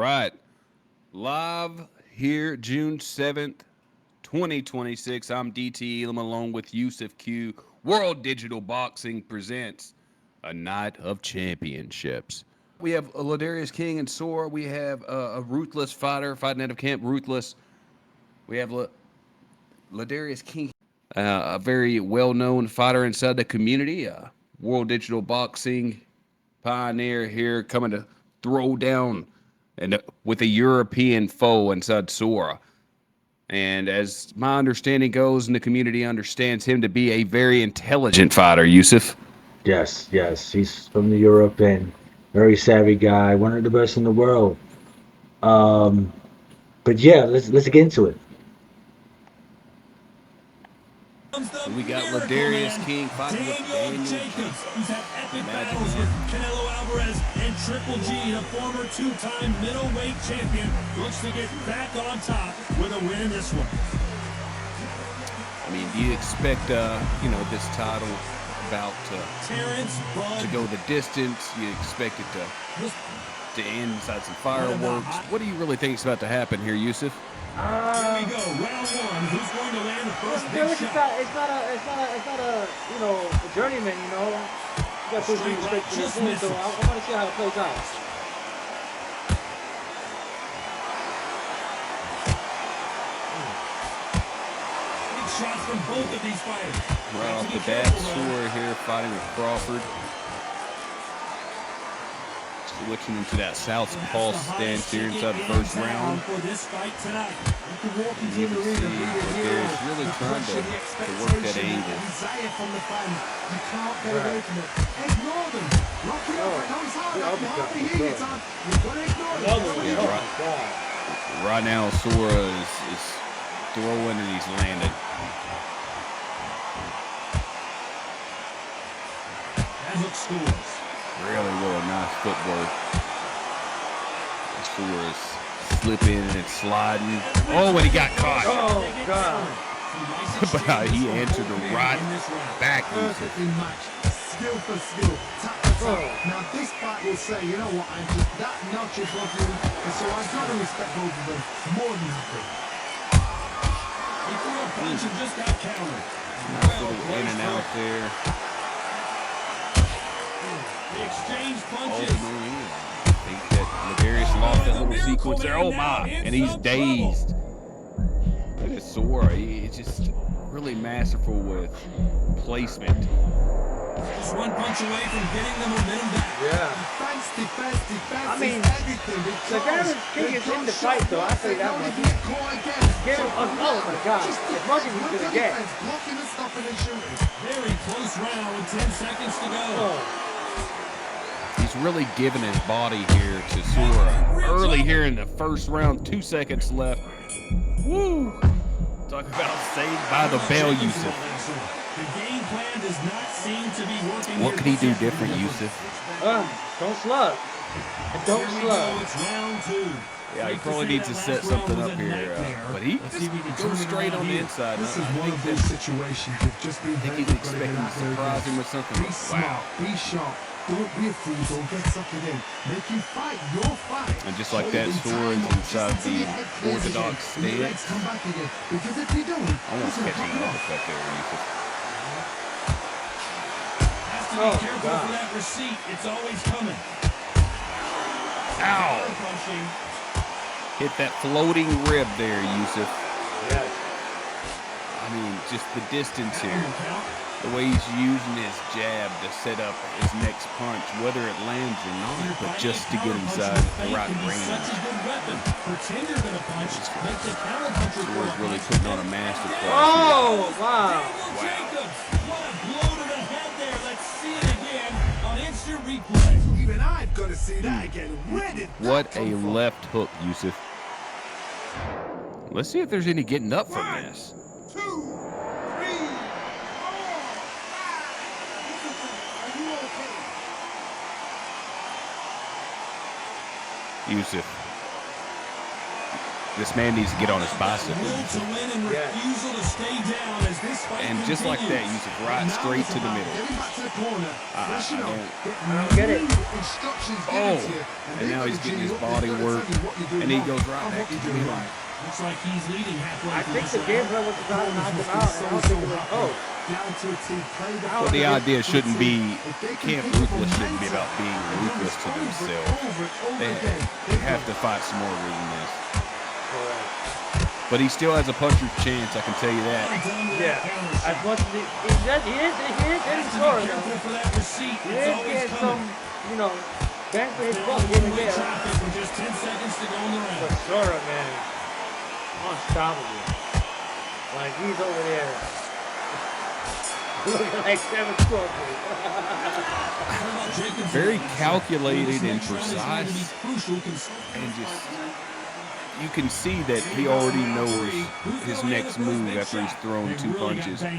right. Live here, June 7th, 2026. I'm DT Elam along with Yusuf Q. World Digital Boxing presents a night of championships. We have Ladarius King and Sora. We have a ruthless fighter fighting out of Camp Ruthless. We have Ladarius King, a very well-known fighter inside the community, World Digital Boxing pioneer here coming to throw down and with a European foe inside Sora. And as my understanding goes, and the community understands him to be a very intelligent fighter, Yusuf. Yes. He's from the Europe and very savvy guy, one of the best in the world. Um, but yeah, let's get into it. And we got Ladarius King fighting with Daniel Jacobs, who's had epic Imagine battles that. with Canelo Alvarez and Triple G, the former two-time middleweight champion, looks to get back on top with a win in this one. I mean, do you expect, this title bout to go the distance? You expect it to end inside some fireworks? What do you really think is about to happen here, Yusuf? Here we go, round one. Who's going to land the first big shot? It's not a journeyman. You got to put some respect to this thing. So I want to see how it plays out. Big shots from both of these fighters. Right off the bat, Sora here fighting with Crawford. Switching into that southpaw stance here inside the first round. For this fight tonight. You can see Ladarius really trying to work that angle. Right now, Sora is throwing and he's landing. That hook scores. Really nice footwork. Sora is slipping and sliding. Oh, and he got caught. Oh God! But he answered the right back. Skill for skill, tap for tap. Now this fight will say, you know what, I'm just that notch above you, and so I've got to respect both of them more than happy. He threw a punch and just got countered. Nice little in and out there. The exchange Oh, punches. man. I think that Ladarius lost that little sequence there. Oh, my. And he's dazed. Look at Sora. He's just really masterful with placement. Just one punch away from getting the momentum back. Yeah. Defense I mean, is everything. The Ladarius King is in the fight, though. I say that much. Get him! Oh my God! As much as he's gonna get. Blocking and stopping and shooting. Very close round with 10 seconds to go. He's really giving his body here to Sora. Early here in the first round, 2 seconds left. Woo! Talk about saved by the bell, Yusuf. The game plan does not seem to be working. What could he do different, Yusuf? Don't slug. Don't slug. It's round two. Yeah, he probably needs to set something up here, but he just goes straight on the inside. This is one of those situations you've just been I think he's expecting to surprise him with something. Be smart, be sharp. Don't be a fool, don't get sucked in. Make you fight your fight. And just like that, Sora is inside the orthodox stance. Come back again. Because if you don't, Almost catching an uppercut there, Yusuf. Has to be careful for that receipt. It's always coming. Ow! Punching. Hit that floating rib there, Yusuf. Yes. I mean, just the distance here. The way he's using his jab to set up his next punch, whether it lands or not, but just to get inside the right range. Sora's really putting on a masterclass. Oh wow! Jacobs, what a blow to the head there. Let's see it again on instant replay. even I've got to see that again. Where did that What a come from? left hook, Yusuf. Let's see if there's any getting up from this. 2, 3, 4, 5. Are you okay? Yusuf. This man needs to get on his bicycle. Will to win and refusal to stay down as this fight And just like that, continues. Yusuf, right straight to the middle. Getting back to the corner. Pressure on. I don't get it. Instructions given to you. And now he's getting his body work, and he goes right back to the middle. Looks like he's leading halfway. I think the game plan was to try to knock him out, and I don't think it was close. Down to a team. Play the Well, the idea shouldn't be, Camp Ruthless shouldn't be about being ruthless to themselves. They have to fight some more than this. But he still has a puncher's chance, I can tell you that. Yeah. As much as he is getting scored. He is getting some, bang for his buck here and there. Just 10 seconds to go in the round. But Sora, man, unstoppable. Like, he's over there looking like 7 scorpions. Very calculated and precise, and just, you can see that he already knows his next move after he's thrown 2 punches. He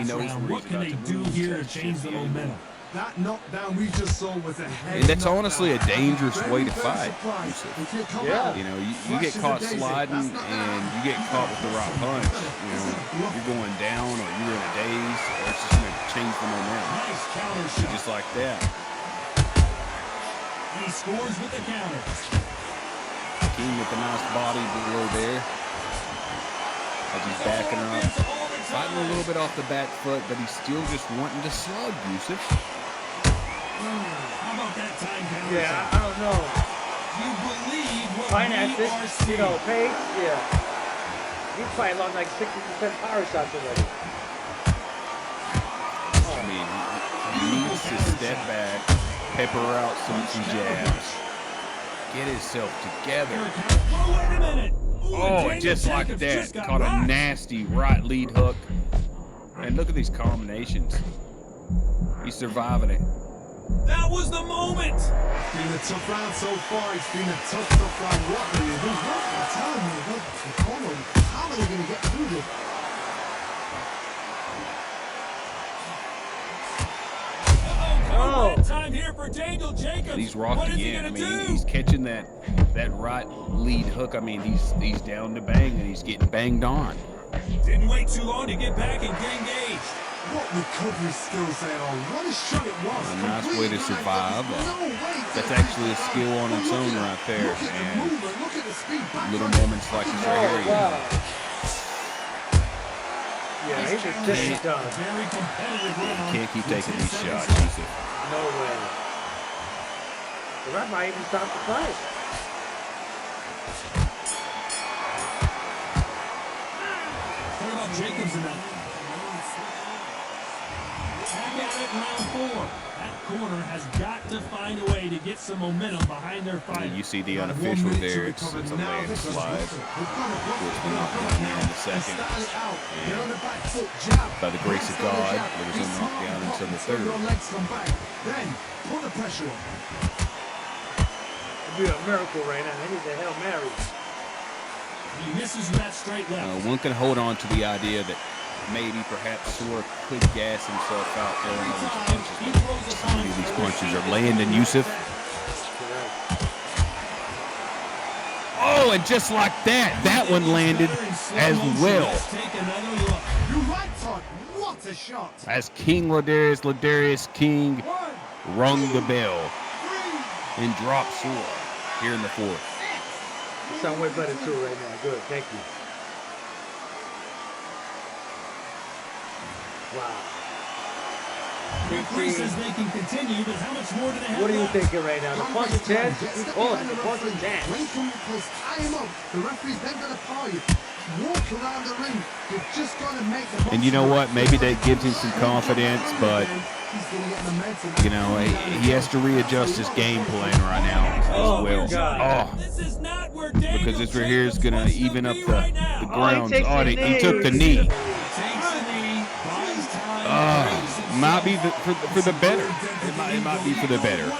knows where What he's can about they to do move. here to change the momentum? That knockdown we just saw was a head. And that's honestly a dangerous way to fight. Yeah. You know, you get caught sliding and you get caught with the right punch. You know, you're going down or you're in a daze, or it's just going to change the momentum. Nice counter shot. Just like that. He scores with the counter. King with a nice body below there. As he's backing up. Fighting a little bit off the back foot, but he's still just wanting to slug, Yusuf. How about that time counter? Yeah, I don't know. You believe what Finances, we are seeing. pace, yeah. He's probably lost like 60% power shots already. I mean, he needs to step back, pepper out some jabs, get himself together. Oh, wait a minute. Ooh, Oh, Daniel just like Jacobs that. just got Caught a rocked. nasty right lead hook. And look at these combinations. He's surviving it. That was the moment. It's been a tough round so far. It's been a tough round. What are you doing? I'm telling you, how are they going to get through this? Oh, time here for Daniel Jacobs. He's What rocked is he again. I gonna mean, do? he's catching that right lead hook. I mean, he's down to bang and he's getting banged on. Didn't wait too long to get back and get engaged. What recovery skills they are. What a shot it was. A nice way to survive. No way. That's actually a skill on its own right there. Look at the And movement. Look at the speed. Back little on it. moments like this right here. Wow. Yeah, he's just sitting done. Very competitive round. Can't keep taking these shots, Yusuf. No way. The ref might even stop the fight. What about Jacobs in that? Back at it, round 4. That corner has got to find a way to get some momentum behind their fight. You see the unofficial there. It's a landslide. Which we knocked down here in the second. And by the grace of God, there was a knockdown until the third. Then put the pressure on. It'd be a miracle right now. He needs a Hail Mary. He misses with that straight left. One can hold on to the idea that maybe perhaps Sora could gas himself out throwing all these punches. But some of these punches are landing, Yusuf. Oh, and just like that, that one landed as well. Let's take another look. You're right, Todd. What a shot. As King Ladarius King rung the bell and dropped Sora here in the fourth. You sound way better too right now. Good, thank you. Wow. Referee says they can continue, but how much more do they have What are you left? thinking right now? The punch is 10? We call it the punch is 10. When he comes close, tie him up. The referee's then going to power you. Walk around the ring. You've just got to make the And you know what? Maybe that gives him some confidence, but you know, he has to readjust his game plan right now as well. God. Oh, This is not where Daniel because this right here is Jacobs going to wants even to up be the right now. grounds. takes Oh, the he knee. took the knee. Takes the knee, buys time. Might be for the better. It might be for the better.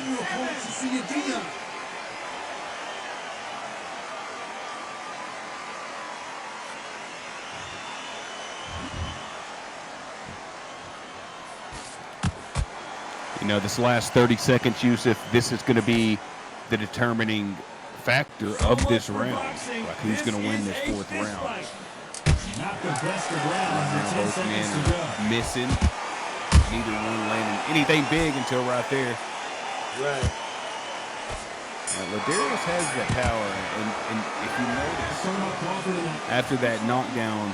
You know, this last 30 seconds, Yusuf, this is going to be the determining factor of this round. Like who's going to win this fourth round? Not the best of rounds. Now 10 both men seconds to go. are missing. Neither one landing anything big until right there. Right. Ladarius has that power, and if you notice, after that knockdown,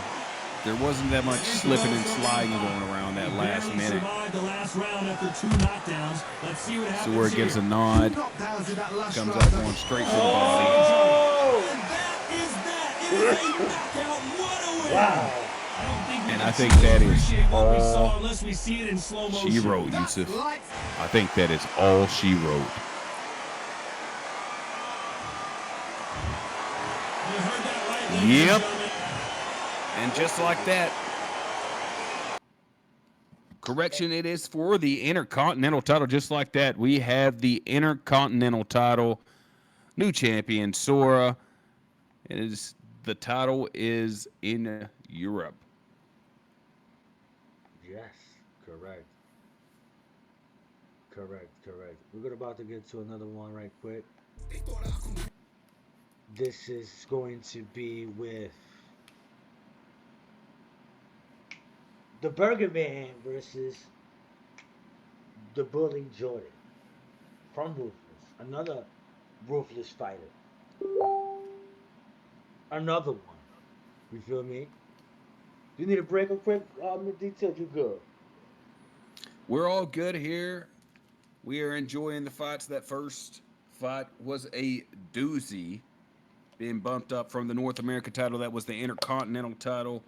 there wasn't that much slipping and sliding going around that last minute. Survived the last round after 2 knockdowns. Let's see what happens. So where it gives a nod, Knockdowns in that last comes round. out going straight to the body. And that is that. It is a knockout. What a win. Wow. And I think that is what we saw all unless we see it in slow motion. she wrote, Yusuf. Lights. I think that is all she wrote. You heard that right, ladies and Yep. gentlemen. And just like that, correction, it is for the Intercontinental title. Just like that, we have the Intercontinental title. New champion, Sora. The title is in Europe. Yes, correct. Correct. We're about to get to another one right quick. This is going to be with the Burger Man versus the Bully Jordan from Ruthless. Another Ruthless fighter. Another one. You feel me? You need a break real quick? Detail, you good. We're all good here. We are enjoying the fights. That first fight was a doozy, being bumped up from the North America title. That was the Intercontinental title.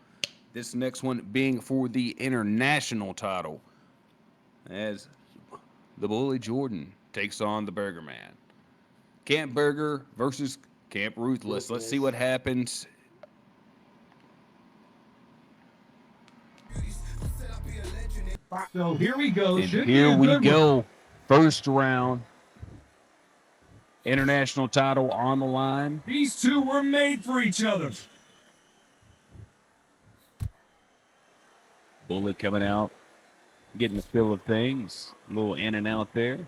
This next one being for the International title, as the Bully Jordan takes on the Burger Man. Camp Burger versus Camp Ruthless. Let's see what happens. So here we go. And Should be here a we good one. go. First round. International title on the line. These two were made for each other. Bullet coming out, getting the feel of things. A little in and out there.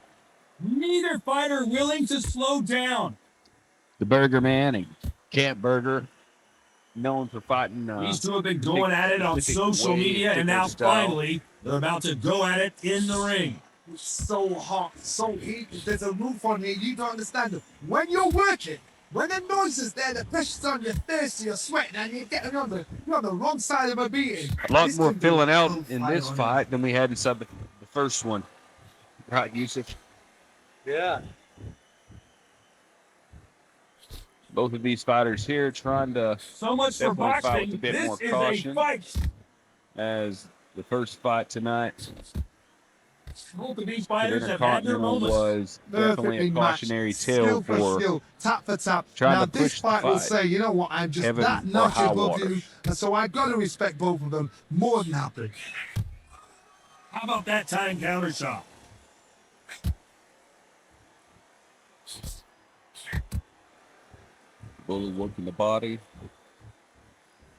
Neither fighter willing to slow down. The Burger Man and Camp Burger, known for fighting. These two have been going at it on specific social way, media, and particular now style. finally they're about to go at it in the ring. It's so hot, so heated. There's a roof on here. You don't understand it. When you're working, when the noise is there, the pressure's on, you're thirsty, you're sweating, and you're on the wrong side of a beating. A lot This more could be filling a out full in fight this on it. fight than we had inside the first one. Right, Yusuf? Yeah. Both of these fighters here trying to, So much for Definitely fight with boxing. a bit This more is caution. a fight. as the first fight tonight. Both of these The fighters have had their Intercontinental moments. was definitely Perfectly a cautionary matched. tale Skill for skill, tap for tap. trying Now to this push the fight will fight. say, you know what, I'm just Heaven that or notch high above water. you, and so I got to respect both of them more than happy. How about that time counter shot? Bully working the body.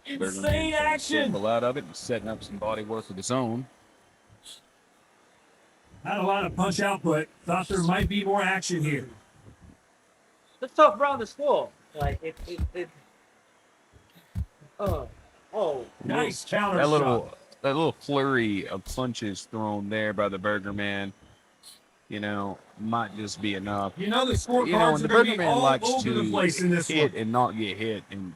Insane action. Pull out of it and setting up some body work of his own. Not a lot of punch output. Thought there might be more action here. Let's talk around the score. Like Nice counter That shot. little flurry of punches thrown there by the Burger Man, might just be enough. You know the And scorecards the are going Burger to be Man all likes over the to place in this hit one. and not get hit, and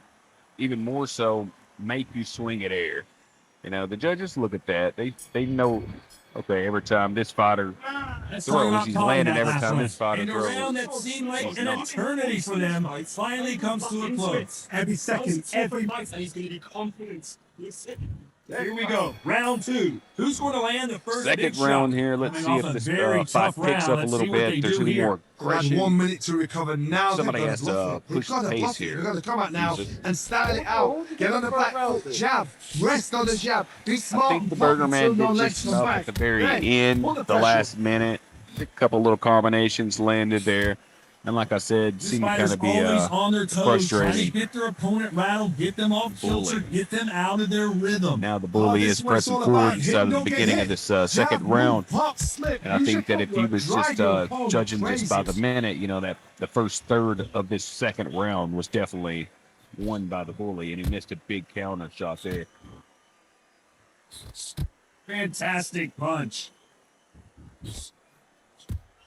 even more so, make you swing at air. The judges look at that. They know. Okay, every time this fighter Let's throws, talk about he's calling landing that every last time one. this fighter In a throws. round that seemed like He's an not. eternity for them, finally comes to a close. Every second, every and he's going to be confident. Here we go. Round 2. Who's going to land the first big Second round shot? here. Let's see Coming if off a this very fight tough picks round. up a Let's little see what they bit. There's do any here. more We had aggression. 1 minute to recover. Now Somebody they've got has to to, bluff it. They've push got the to pace bluff it. here. They've got to come out now Jesus. and style it out. Get on the back foot, jab, rest on the jab. Be I smart. think the Burger Man did just enough at the very end, the last minute. A couple little combinations landed there. And like I said, This seemed to kind fighter's of be always on their toes, trying to frustrating. get their opponent rattled, get them off kilter, Bully. get them out of their rhythm. Now the bully this is is what it's pressing all forward. about. He Hit, started at the don't get beginning hit. of this Jab, second move, round. pop, slip. And I Use think your that if he footwork. was just Drive your opponent judging just by the crazy. minute, you know, that the first third of this second round was definitely won by the bully, and he missed a big counter shot there. Fantastic punch.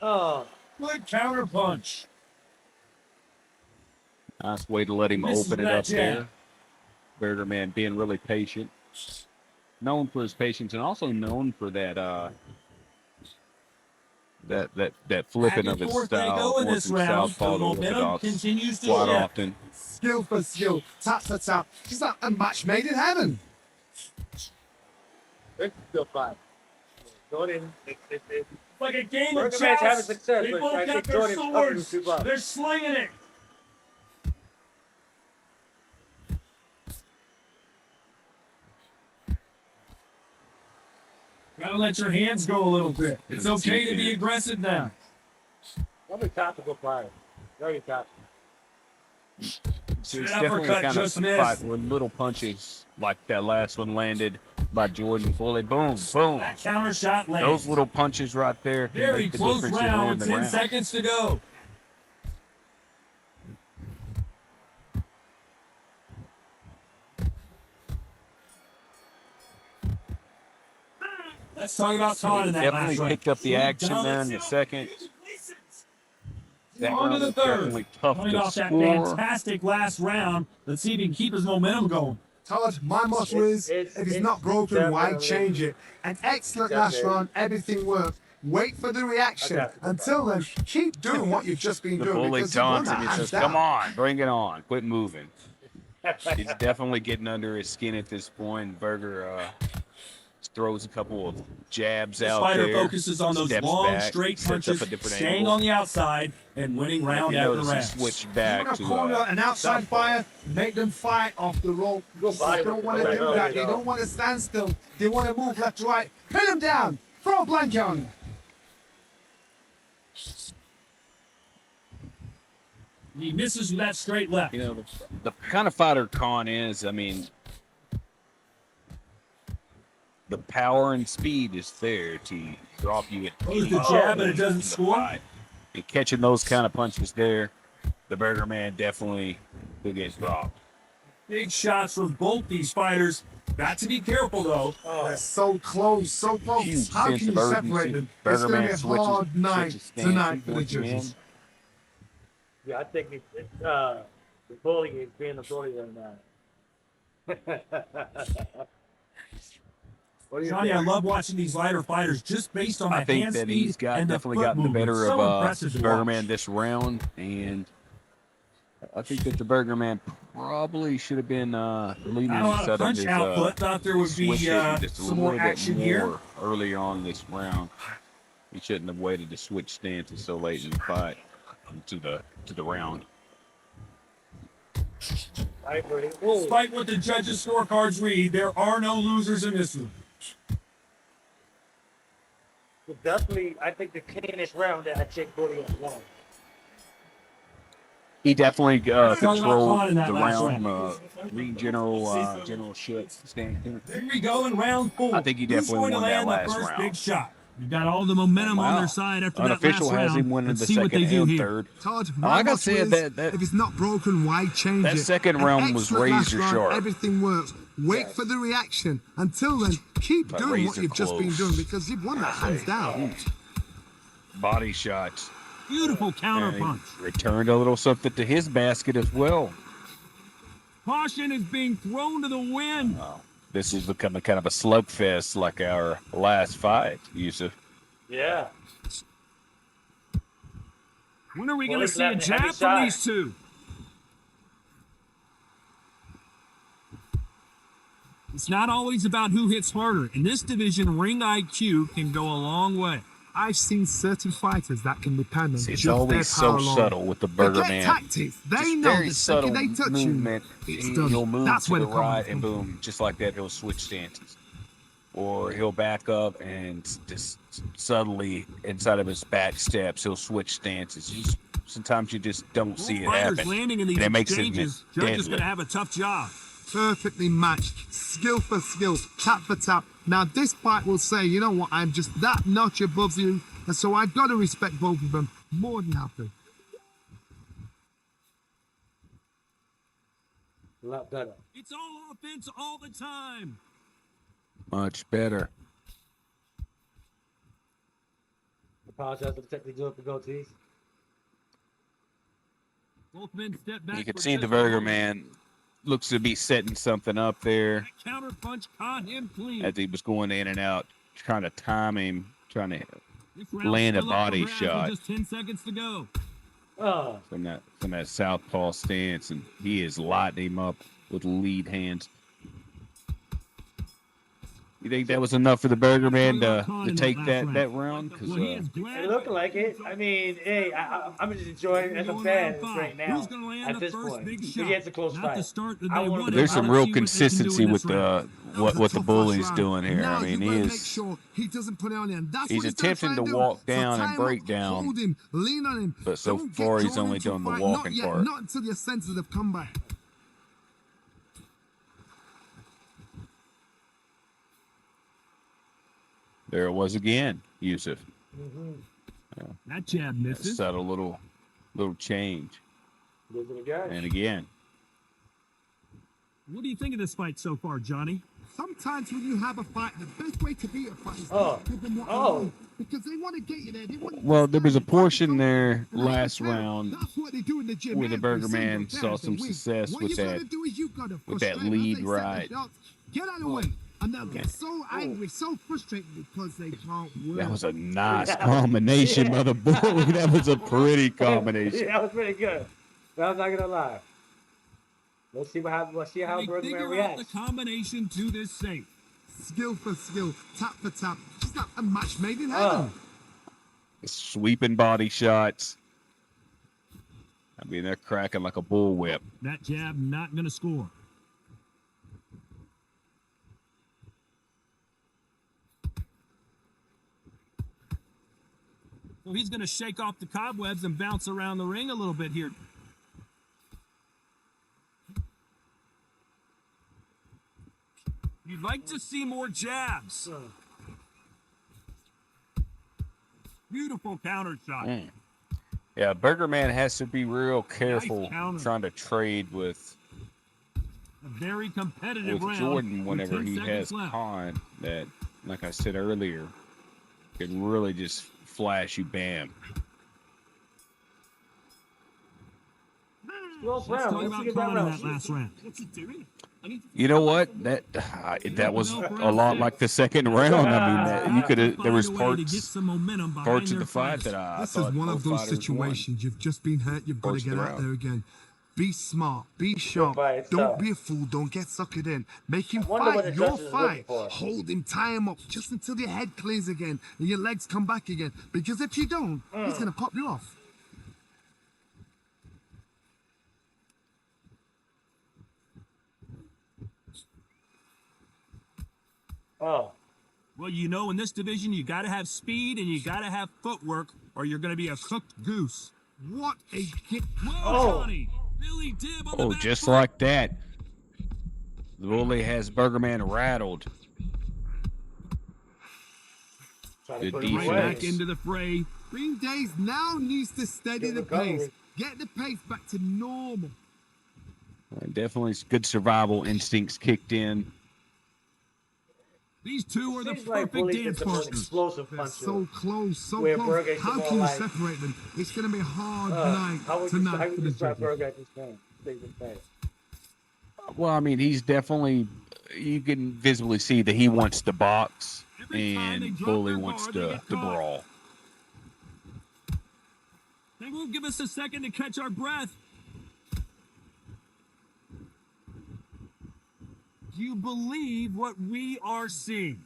Oh, Good counter punch. Nice way to let him Misses open it that up jab. there. Burger Man being really patient. Known for his patience and also known for that that flipping Back of and his forth they style, go in more this from round. southpaw The to momentum orthodox continues to quite shift. often. Skill for skill, tap for tap. It's like a match made in heaven. it's still fine. Jordan, it's Like a game of Burger Man's having chess. success, They but both I got think their Jordan's covering swords. too much. They're slinging it. Gotta let your hands go a little bit. It's okay to be aggressive now. probably tactical fire. Very tactical. So it's That definitely uppercut kind of just fight missed. with little punches like that last one landed by Jordan Foley. Boom, boom. That counter shot lands. Those little punches right there can Very make the close difference in round winning with the 10 round. seconds to go. Let's talk about Todd in that last Definitely round. picked up the action there in the second. That On to round the was third. definitely tough Coming to off that score. fantastic last round. Let's see if he can keep his momentum going. Todd, my motto is, it's- if it's it's not broken, why definitely- change it? An excellent last Definitely. round, everything worked. Wait for the reaction. Okay. Until then, keep doing what you've just been The doing bully because you won taunts that him. He hands says, "Come down. on, bring it on. Quit moving." He's definitely getting under his skin at this point. Berger throws a couple of jabs This out fighter there. focuses on those steps long, back, straight sets up punches, a different staying angle. on the outside and winning round You after notice he round. switched You back want to to corner an outside southpaw. fire, make them fight off the rope. Go They body don't with want the to right do early, that. They though. don't want to stand still. They want to move left to right. Pin them down. Throw a blanket on them. He misses with that straight left. You know, the kind of fighter Khan is, I mean, the power and speed is there to drop you at Throws any the point jab, but it in doesn't the score. fight. And catching those kind of punches there, the Burger Man definitely could get dropped. Big shots from both these fighters. Got to be careful, though. They're so close, so close. Huge How sense can of you urgency. separate them? It's Burger going to Man be a hard night switches tonight stances for the once again. judges. Yeah, I think it's the bully is being the bully right now. What do you Johnny, I think? love watching these lighter fighters just based on the I think hand that speed he's and the definitely foot gotten the movement. better So of impressive to Burger watch. Man this round, and I think that the Burger Man probably should have been leading Not a lot instead of of punch his output. Thought there would be switch hitting just a some more little bit action here. more earlier on this round. He shouldn't have waited to switch stances so late in the fight to the round. I agree. Ooh. Despite what the judges' scorecards read, there are no losers in this one. But definitely, I think the cleanest round that I checked bully has won. He definitely about controlled Khan in that the last round round. from Reed General Schutz standpoint. Here we go in round 4. I think he Who's definitely going to won that land the last first round. big shot? You've got all the momentum on Wow. their side after Unofficial that last has round. him winning Let's the see what second they do and here. third. Todd, Like my I motto said, is, that if it's not broken, why change that it? second An round was excellent last razor round, sharp. Everything works. Wait for the reaction. Until then, keep But doing what razor you've just been close. doing because you've won that hands down. body shots. Beautiful counter And he punch. returned a little something to his basket as well. Caution is being thrown to the wind. This is becoming kind of a slugfest like our last fight, Yusuf. Yeah. When are we going to Bully's see a landing heavy jab from shot. these two? It's not always about who hits harder. In this division, ring IQ can go a long way. I've seen certain fighters that can depend on It's just their always so power alone. subtle with the They Burger get Man. tactics. They Just know very the subtle second they touch movement. you, it's done. He'll move That's to where the the problem right and comes boom, just like that, he'll switch stances. Or he'll back up and just subtly inside of his back steps, he'll switch stances. Just sometimes you just don't see it Fighters happen. landing in these And it makes it exchanges. Judge is deadly. going to have a tough job. Perfectly matched, skill for skill, tap for tap. Now this fight will say, you know what, I'm just that notch above you, and so I've got to respect both of them more than happy. A lot better. It's all offense all the time. Much better. Apologize for the technical difficulties. Both men step back. You can for see just the a Burger moment. Man looks to be setting something up there That counter punch caught him clean. as he was going in and out, trying to time him, trying to This round's land a still up for body grabs with shot Just 10 seconds to go. Oh, from that southpaw stance, and he is lighting him up with lead hands. You think that was enough for the Burger Man to take that round? Because Well, he is glad. it looked like it. I mean, hey, I'm just enjoying it as a fan right now. Who's gonna land At the this first point, big but shot? yeah, it's a close Not fight. the start that I they wanted wanted, to- there's but some let's real see what they can do in consistency this with round. what the bully's round. doing here. Now I mean, you gotta he make is sure he doesn't put it on him. That's he's what he's gonna attempting try to and do. walk So down tie and him break up, down, hold him, lean on him. but so Don't get far he's drawn only into a done the fight. walking not yet, part. Not until your senses have come back. There it was again, Yusuf. That jab misses. Subtle little change, Gives it a go. and again. What do you think of this fight so far, Johnny? Sometimes when you have a fight, the best way to beat a fight is Oh. to give them what they Oh. want, because they want to get you there. They want you to Well, there was a stand, portion fight, there and I can last tell round that's what they do in the gym where the every Burger Man single saw day. some They win. success What with you gotta that do is you gotta with that frustrate them. lead As they set the right. shots, get out of the way, and they'll get so angry, so frustrated because they can't win. That was a nice combination by the bully. That was a pretty combination. Yeah, that was pretty good. But I'm not gonna lie. Let's see what happens. Let's see how They Burger Man figure out the reacts. combination to this safe. Skill for skill, tap for tap. Just got a match made in Oh. heaven. Sweeping body shots. I mean, they're cracking like a bullwhip. That jab not going to score. So he's going to shake off the cobwebs and bounce around the ring a little bit here. You'd like to see more jabs. Beautiful counter shot. Yeah, Burger Man has to be real careful counter. trying to trade with A very competitive round. Jordan with whenever 10 he seconds has left. Khan that, like I said earlier, can really just flash you bam. Close Let's round. talk Let's about see that Khan in round. that last round. You know what? That was a lot like the second round. I mean, you could have. There was Find a way to get parts some momentum behind of their the fight fights. that I This thought is one both of those fighters won. situations. You've just been hurt. You've got to Parts of get the out round. there again. Be smart. Be sharp. fight itself. Don't be a fool. Don't get suckered in. Make him wonder what fight the your judges are looking fight. for. Hold him. Tie him up just until your head clears again and your legs come back again. Because if you don't, he's gonna pop you off. Oh, Well, you know, in this division, you got to have speed and you got to have footwork, or you're going to be a cooked goose. What a kick! Whoa, Oh. Johnny! Billy Dib on the Oh, back just foot. like that. The bully has Burger Man rattled. trying to Good put him defense. Right away. back into the fray. Green Days now needs to steady Good the recovery. pace. Get the pace back to normal. Definitely good survival instincts kicked in. These two are the Seems like perfect Bully's dance the most partners. explosive They're puncher. so close, so Where close. Burger is How more can you like- separate them? It's gonna be a hard night How would tonight you for the describe judges. Burger at this point? Statement fight. Well, I mean, he's definitely. You can visibly see that he wants to box, Every time they and drop Bully their wants guard, they to get caught. brawl. They won't give us a second to catch our breath. Do you believe what we are seeing?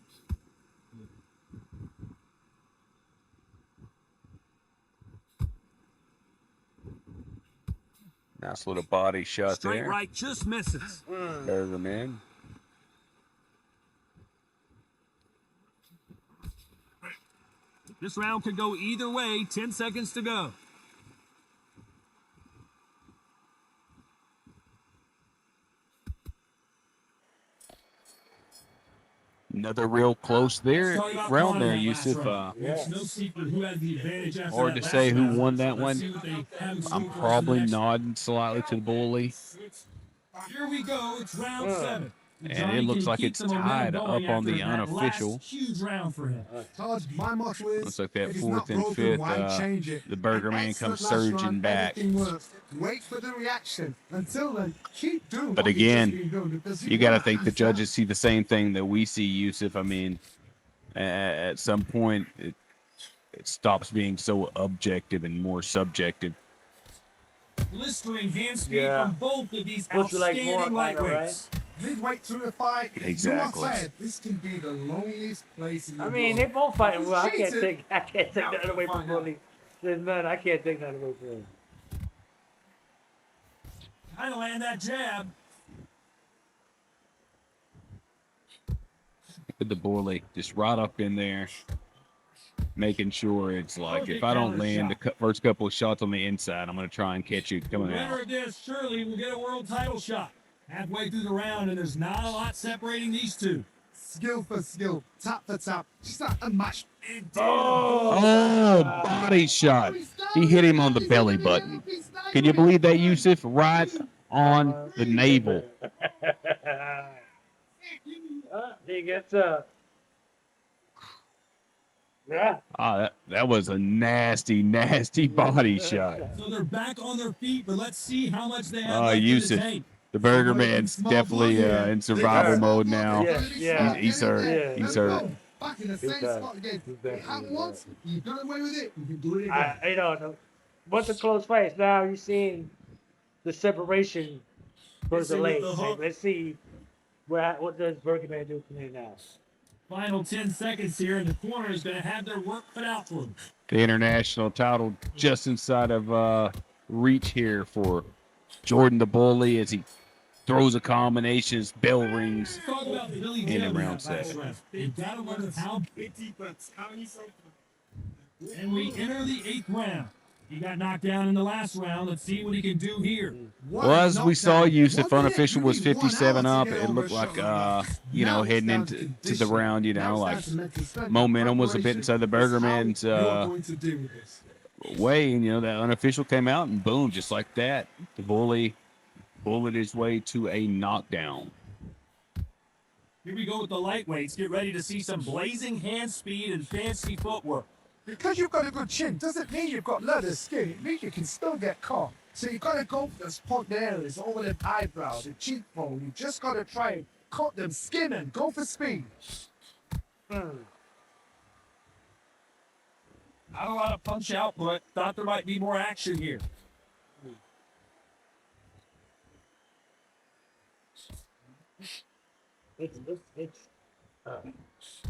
Nice little body shot Straight there. right just misses. Burger Man. This round could go either way. 10 seconds to go. Another real close there Talking about round Conor there, that last Yusuf. round. It's no secret who has the advantage after Hard that to last say who round. won that Let's one. see what they have in store I'm for us in the probably next one. nodding slightly to the bully, Here we go. It's round 7. and Johnny it looks can like keep it's the momentum tied going up on after the that unofficial. last huge round for him. Todd, my motto is, Looks like that if it's not fourth and broken, fifth, why change it? the Burger An Man excellent comes last surging run, back. everything works. Wait for the reaction. Until then, keep doing But what you've just again, been doing, because you got to wanna think the pass that. judges see the same thing that we see, Yusuf. I mean, at some point, it stops being so objective and more subjective. Blistering hand speed Yeah. from both of these Looks like outstanding more, kinda, lightweights. Midway through the fight, Exactly. you are tired. This can be the loneliest place in the I world. mean, they both fighting well. I can't Cheated. take nothing away from Bully. Man, I can't take nothing away from him. Trying to land that jab. The bully just right up in there, making sure it's like, if I don't land the first couple of shots on the inside, I'm going to try and catch you The coming winner out. of this surely will get a world title shot. Halfway through the round, and there's not a lot separating these two. Skill for skill, tap for tap. Just not a match. Oh, body shot. He hit him on the belly button. Can you believe that, Yusuf? Right on the navel. He gets yeah. That was a nasty, nasty body shot. So they're back on their feet, but let's see how much they have left in the Yusuf, tank. the Burger Man's definitely in survival mode now. Yeah. He's hurt. Yeah. He's hurt. Back in the same time. spot again. He's You definitely have once, you got away with it, you can do it again. You know, once a close fight, now you're seeing the separation towards the See what lane. the hook- Let's see what does Burger Man do from here now. Final 10 seconds here, and the corner is going to have their work cut out for them. The international title just inside of reach here for Jordan the Bully as he throws a combination, bell rings. Let's talk about Billy In Joe a in round that last set. round. They've got to learn how big defense. And we enter the 8th round. He got knocked down in the last round. Let's see what he can do here. Well, as we saw, Yusuf, unofficial was 57 up. It looked like, heading into the round, like momentum was a bit inside the Burger Man's way. And, that unofficial came out and boom, just like that. The bully bullied his way to a knockdown. Here we go with the lightweights. Get ready to see some blazing hand speed and fancy footwork. Because you've got a good chin doesn't mean you've got leather skin. It means you can still get caught. So you got to go for the spot areas over the eyebrow, the cheekbone. You just got to try and cut them skin and go for speed. Not a lot of punch output. Thought there might be more action here.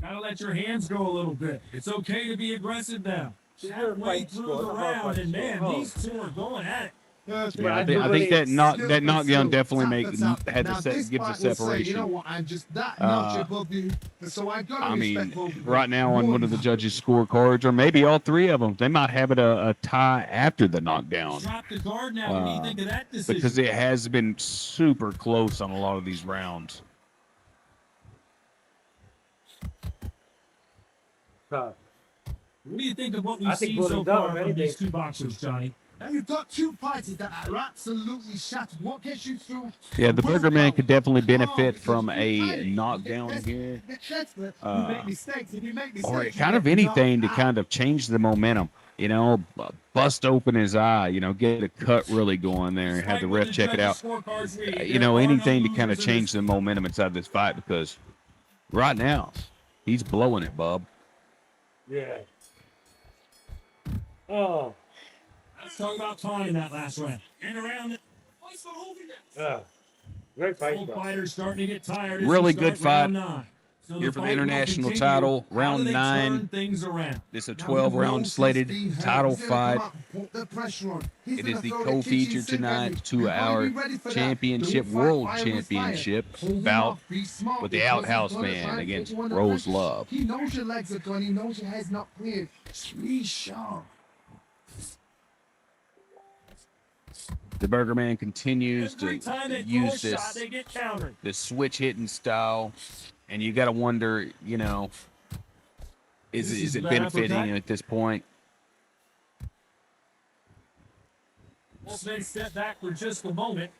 Gotta let your hands go a little bit. It's okay to be aggressive now. Halfway through the round, and man, these two are going at it. Yeah, I think that knockdown definitely gives a separation. You know what? I'm just that notch above you. So I got to respect both of you. Right now on More one of the than judges' scorecards, or maybe all three of them, they might have it a tie after the knockdown. Drop the guard now. What do you think of that decision? Because it has been super close on a lot of these rounds. Tough. What do you think of what we've I think seen so Bully's done far already, from these Dave. two boxers, Johnny? And you've got two fighters that are absolutely shattered. What gets you through? Yeah, the Burger Man could definitely benefit Because from you a fight. knockdown here. You make mistakes. If you make mistakes, Or you kind of get anything to knocked out. kind of change the momentum. Bust open his eye, get a cut really going there and have the ref check it out. Anything to kind of change the momentum inside this fight, because right now he's blowing it, bub. Yeah. Oh. Let's talk about time in that last round. And around it. Great fight, Both bro. fighters starting to get tired. As Really we good start round fight. 9. So Here for the fight will international continue. title, How do round they 9. turn things around? This is a Now, 12-round the slated road is title he's gonna fight. come up and put the pressure on. He's It gonna is the throw the kitchen co-feature sink at tonight you. to You've gotta our be ready for that. championship, Don't fight world fire with fire. championship Hold him bout off, be smart, with the because he's Outhouse gonna Man try and against put you under Rose pressure. Love. He knows your legs are gone. He knows your head's not cleared. Be sharp. The Burger Man continues to Every time they throw a use shot, this they get countered. switch hitting style And you got to wonder, you know, is it that benefiting uppercut. him at this point? Outhouseman step back for just a moment.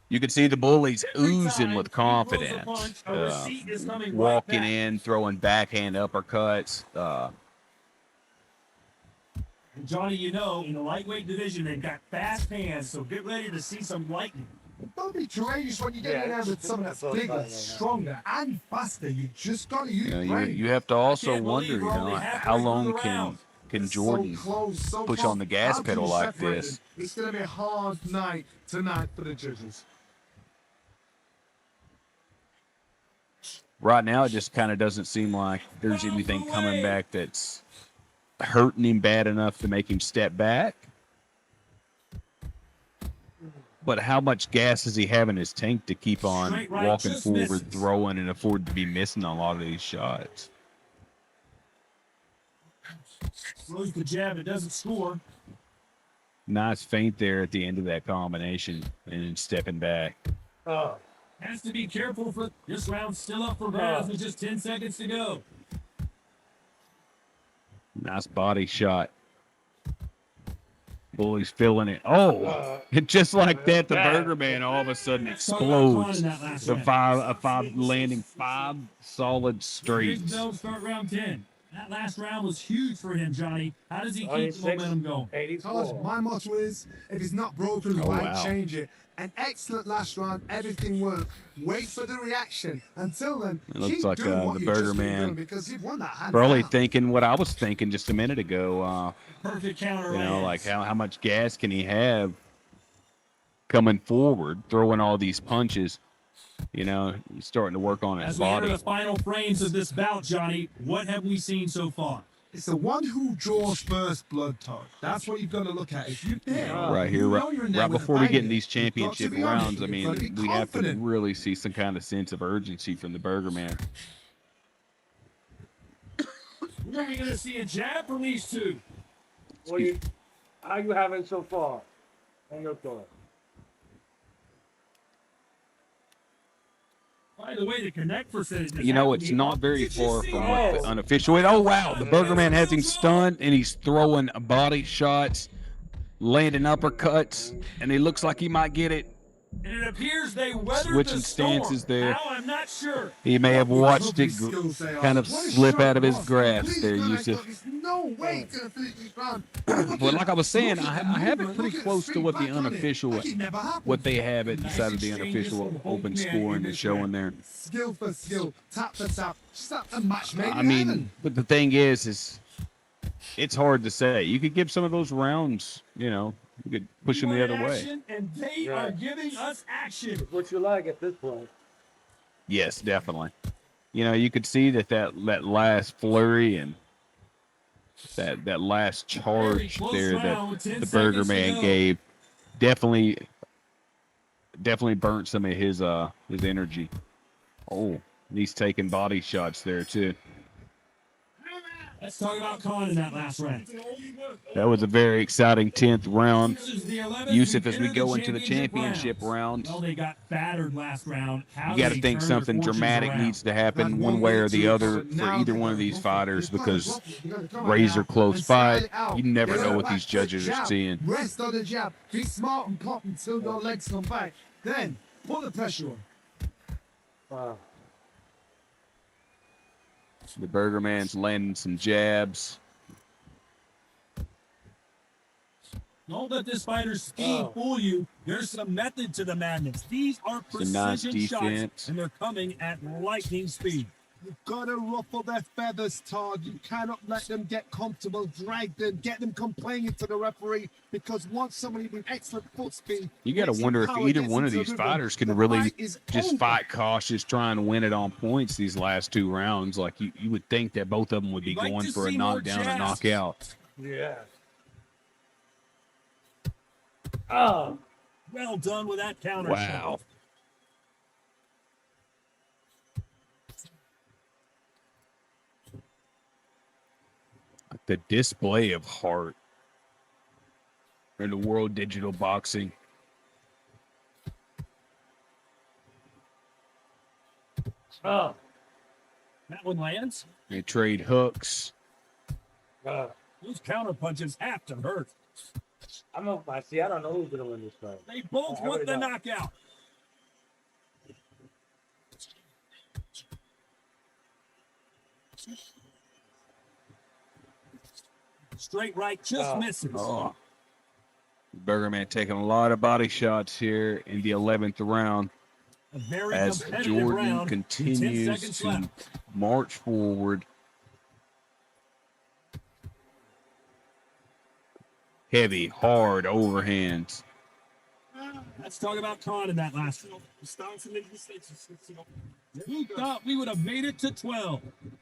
You can see the bullies Every oozing time with he throws a confidence, punch, a receipt is coming right walking back. in, throwing backhand uppercuts. And Johnny, you know, in the lightweight division, they've got fast hands, so get ready to see some lightning. Don't be courageous when you get in there with someone that's bigger, stronger, and faster. You just gotta use You know, brain. you have to also can't wonder, believe you we're only know, halfway how through long the can round. Jordan so close, so push close. on the gas How can pedal you like separate this? them? It's gonna be a hard night tonight for the judges. Right now, it just kind of doesn't seem like there's anything coming back that's hurting him bad enough to make him step back. But how much gas does he have in his tank to keep on Straight right, walking just forward, misses. throwing, and afford to be missing a lot of these shots? Throws the jab, it doesn't score. Nice feint there at the end of that combination and then stepping back. Oh, Has to be careful for this round still up for grabs with just 10 seconds to go. Nice body shot. Bully's feeling it. Oh, just like that, the Burger Man all of a sudden Talk about Khan explodes. in that last The round. landing 5 solid Here's straights. Bell start round 10. That last round was huge for him, Johnny. How does he keep the 26, momentum going? 84. My motto is, if it's not broken, Oh, why wow. change it? An excellent last round, everything worked. Wait for the reaction. Until then, It looks keep like, doing what the you've Burger just been Man doing because you've won that hand Probably down. thinking what I was thinking just a minute ago. Perfect counter You know, lands. like how much gas can he have coming forward, throwing all these punches? You know, he's starting to work on his As we enter body. the final frames of this bout, Johnny, what have we seen so far? It's the one who draws first blood, Todd. That's what you've got to look at. If you Right here, right before we get in these championship rounds, I mean, we have to really see some kind of sense of urgency from the Burger Man. We're going to see a jab from these two. How you having so far on your tour? By the way, the connect percentage. is You know, at it's the not very opposite far you from see. what the unofficial. Oh, wow. The Burger Man has him stunned, and he's throwing body shots, landing uppercuts, and he looks like he might get it. And it appears they weathered Switching the storm. stances there. How, I'm not sure. He may have watched it kind of slip out of his grasp there, Yusuf. There's no way he's going to finish this round. But like I was saying, I have it pretty close to what the unofficial, what they have it inside of the unofficial open scoring is showing there. Skill for skill, tap for tap. Just a match made I in mean, heaven. but the thing is it's hard to say. You could give some of those rounds, you know, you could push them the other way. Action, and they are giving us action. What you like at this point? Yes, definitely. You know, you could see that last flurry and that last charge there that the Burger Man gave definitely burnt some of his energy. Oh, he's taking body shots there too. Let's talk about Khan in that last round. That was a very exciting 10th round. This is the 11th. Yusuf, We've as we entered go into the championship rounds. round, Well, they got battered last round. How you do got to they think turn something their fortunes dramatic around? needs to happen one way or the other for either one of these fighters because razor close fight. You never know what these judges are seeing. Rest on the jab. Be smart and pop until your legs come back. Then put the pressure on. Wow. The Burger Man's landing some jabs. Don't let this fighter's speed fool you. There's some method to the madness. These are Some nice precision shots, defense. and they're coming at lightning speed. You've got to ruffle their feathers, Todd. You cannot let them get comfortable, drag them, get them complaining to the referee, because once somebody with excellent foot speed... You got to wonder if either one of these fighters can really just fight cautious, trying to win it on points these last two rounds. Like you would think that both of them would be Like going to for a see more knockdown or jabs. knockout. Yeah. Oh. Well done with that counter Wow. shot. The display of heart in the world digital boxing. Oh. That one lands. They trade hooks. Those counter punches have to hurt. I don't know who's gonna win this fight. They both want the knockout. Straight right just misses. Oh. Burger Man taking a lot of body shots here in the 11th round A very as competitive Jordan round. 10 continues seconds to left. march forward. Heavy, hard overhands. Let's talk about Khan in that last round. Who thought we would have made it to 12?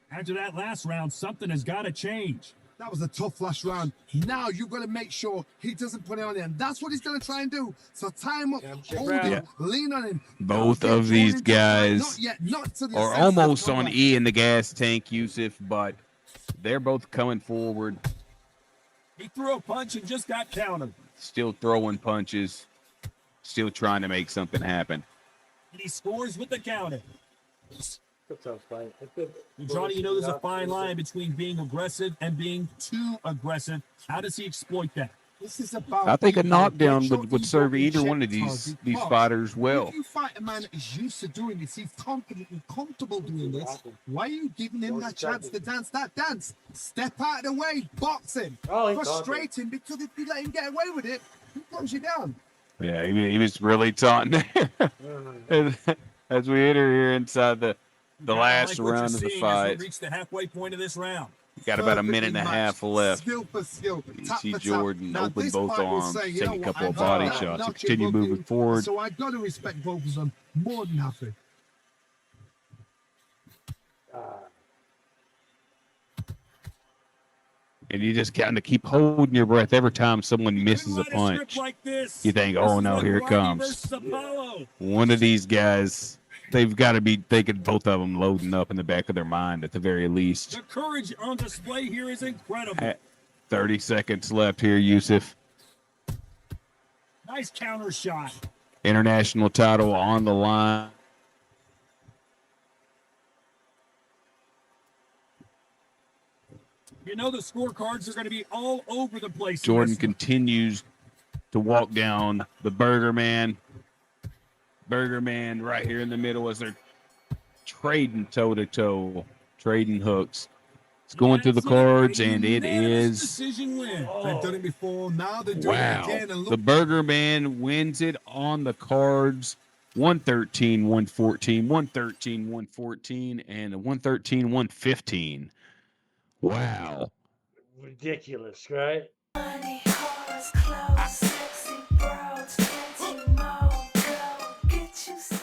After that last round, something has got to change. That was a tough last round. Now you've got to make sure he doesn't put it on there. And that's what he's going to try and do. So tie him up, hold him, lean on him. Both of these guys Not yet, not to the are sense of almost on combat. E in the gas tank, Yusuf, but they're both coming forward, He threw a punch and just got countered. still throwing punches, still trying to make something happen. And he scores with the counter. It's a tough fight. It's good. And Johnny, you know there's a fine line between being aggressive and being too aggressive. How does he exploit that? This is about I think a being knockdown sure would you serve don't either one of reject these target these because fighters well. If you fight a man that is used to doing this, he's confident and comfortable doing this. Why are you giving him that chance to dance that dance? Step out of the way, box him. Oh, he Frustrating because if you let him get away with it, he throws you down. Yeah, he was really taunting there. As we enter here inside the last round of the fight. Reach the halfway point of this round. Got about a minute and a Perfectly half matched. left. Skill for skill. You tap see for tap. Jordan Now, open this both fight will arms, say, you take know a what, couple I of heard body that shots, and notch continue above moving you, forward. So I got to respect both of them more than happy. And you just kind of keep holding your breath every time someone misses a punch. You think, oh no, here it comes. One of these guys, they've got to be thinking both of them loading up in the back of their mind at the very least. The courage on display here is incredible. 30 seconds left here, Yusuf. Nice counter shot. International title on the line. You know the scorecards are going to be all over the place. Jordan continues to walk down the Burger Man. Burger Man right here in the middle as they're trading toe-to-toe, trading hooks. It's going through the cards, and it is... Decision win. They've done it before. Now they're doing it again. And The look, Burger Man wins it on the cards. 113, 114, 113, 114, and a 113, 115. Wow. Ridiculous, right? Money, cars, clothes, sexy bros, plenty more. Go get you some.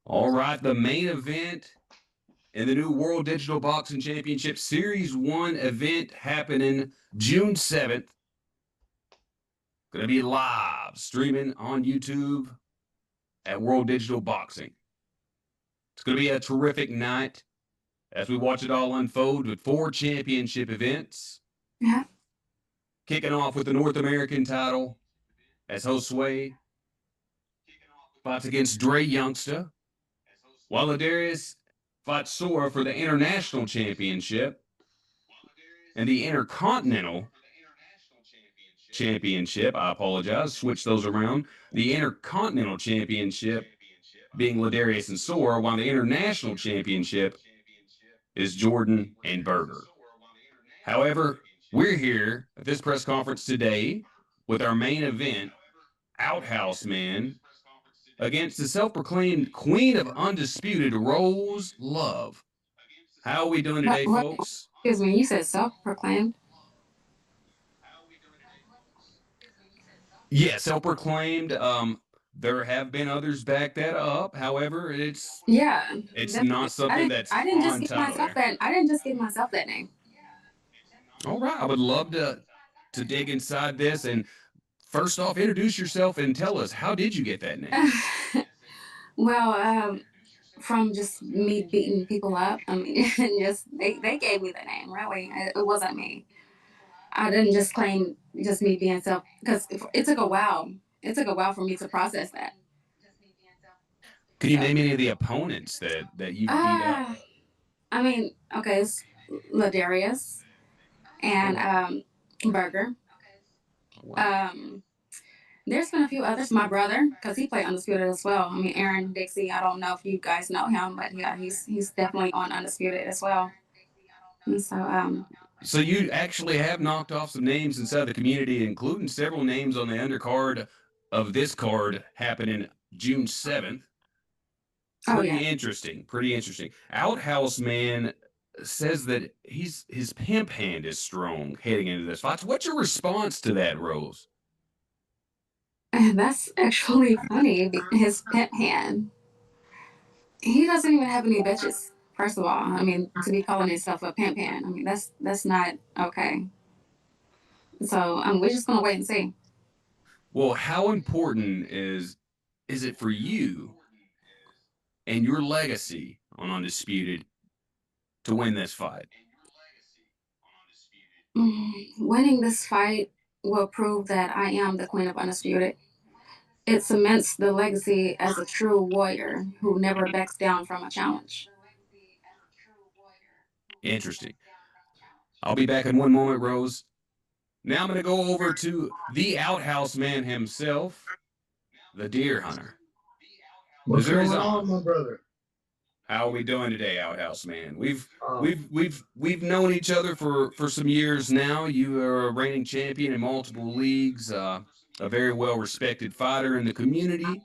All right, the main event in the new World Digital Boxing Championship Series 1 event happening June 7th. Going to be live streaming on YouTube at World Digital Boxing. It's going to be a terrific night as we watch it all unfold with 4 championship events. Yeah. Kicking off with the North American title as Josue fights against Dre Youngster, while Ladarius fights Sora for the International Championship and the Intercontinental Championship. I apologize, switch those around. The Intercontinental Championship being Ladarius and Sora, while the International Championship is Jordan and Berger. However, We're here at this press conference today with our main event, Outhouseman, against the self-proclaimed Queen of Undisputed, Rose Love. How are we doing today, folks? Excuse me, you said self-proclaimed? Yeah, self-proclaimed. There have been others back that up. However, it's Yeah, not definitely. something that's I didn't just on give title myself there. that. I didn't just give myself that name. All right, I would love to dig inside this. And first off, introduce yourself and tell us, how did you get that name? Well, from just me beating people up. I mean, just they gave me the name. Really, it wasn't me. I didn't just claim just me being self because it took a while. It took a while for me to process that. Can you So, name any of the opponents that you've beat up? I mean, okay, it's Ladarius and Burger. Wow. There's been a few others. My brother, because he played Undisputed as well. I mean, Aaron Dixie. I don't know if you guys know him, but yeah, he's definitely on Undisputed as well. And so So you actually have knocked off some names inside the community, including several names on the undercard of this card happening June 7th. oh Pretty yeah. interesting. Pretty interesting. Outhouse Man says that his pimp hand is strong heading into this fight. What's your response to that, Rose? And that's actually funny. His pimp hand. He doesn't even have any bitches. First of all, I mean, to be calling himself a pimp hand. I mean, that's not okay. So we're just gonna wait and see. Well, how important is it for you and your legacy on Undisputed to win this fight? Winning this fight will prove that I am the queen of Undisputed. It cements the legacy as a true warrior who never backs down from a challenge. Interesting. I'll be back in one moment, Rose. Now I'm going to go over to the Outhouse Man himself, the Deer Hunter. What's going on, my brother? How are we doing today, Outhouse Man? We've Oh. we've known each other for some years now. You are a reigning champion in multiple leagues, a very well respected fighter in the community.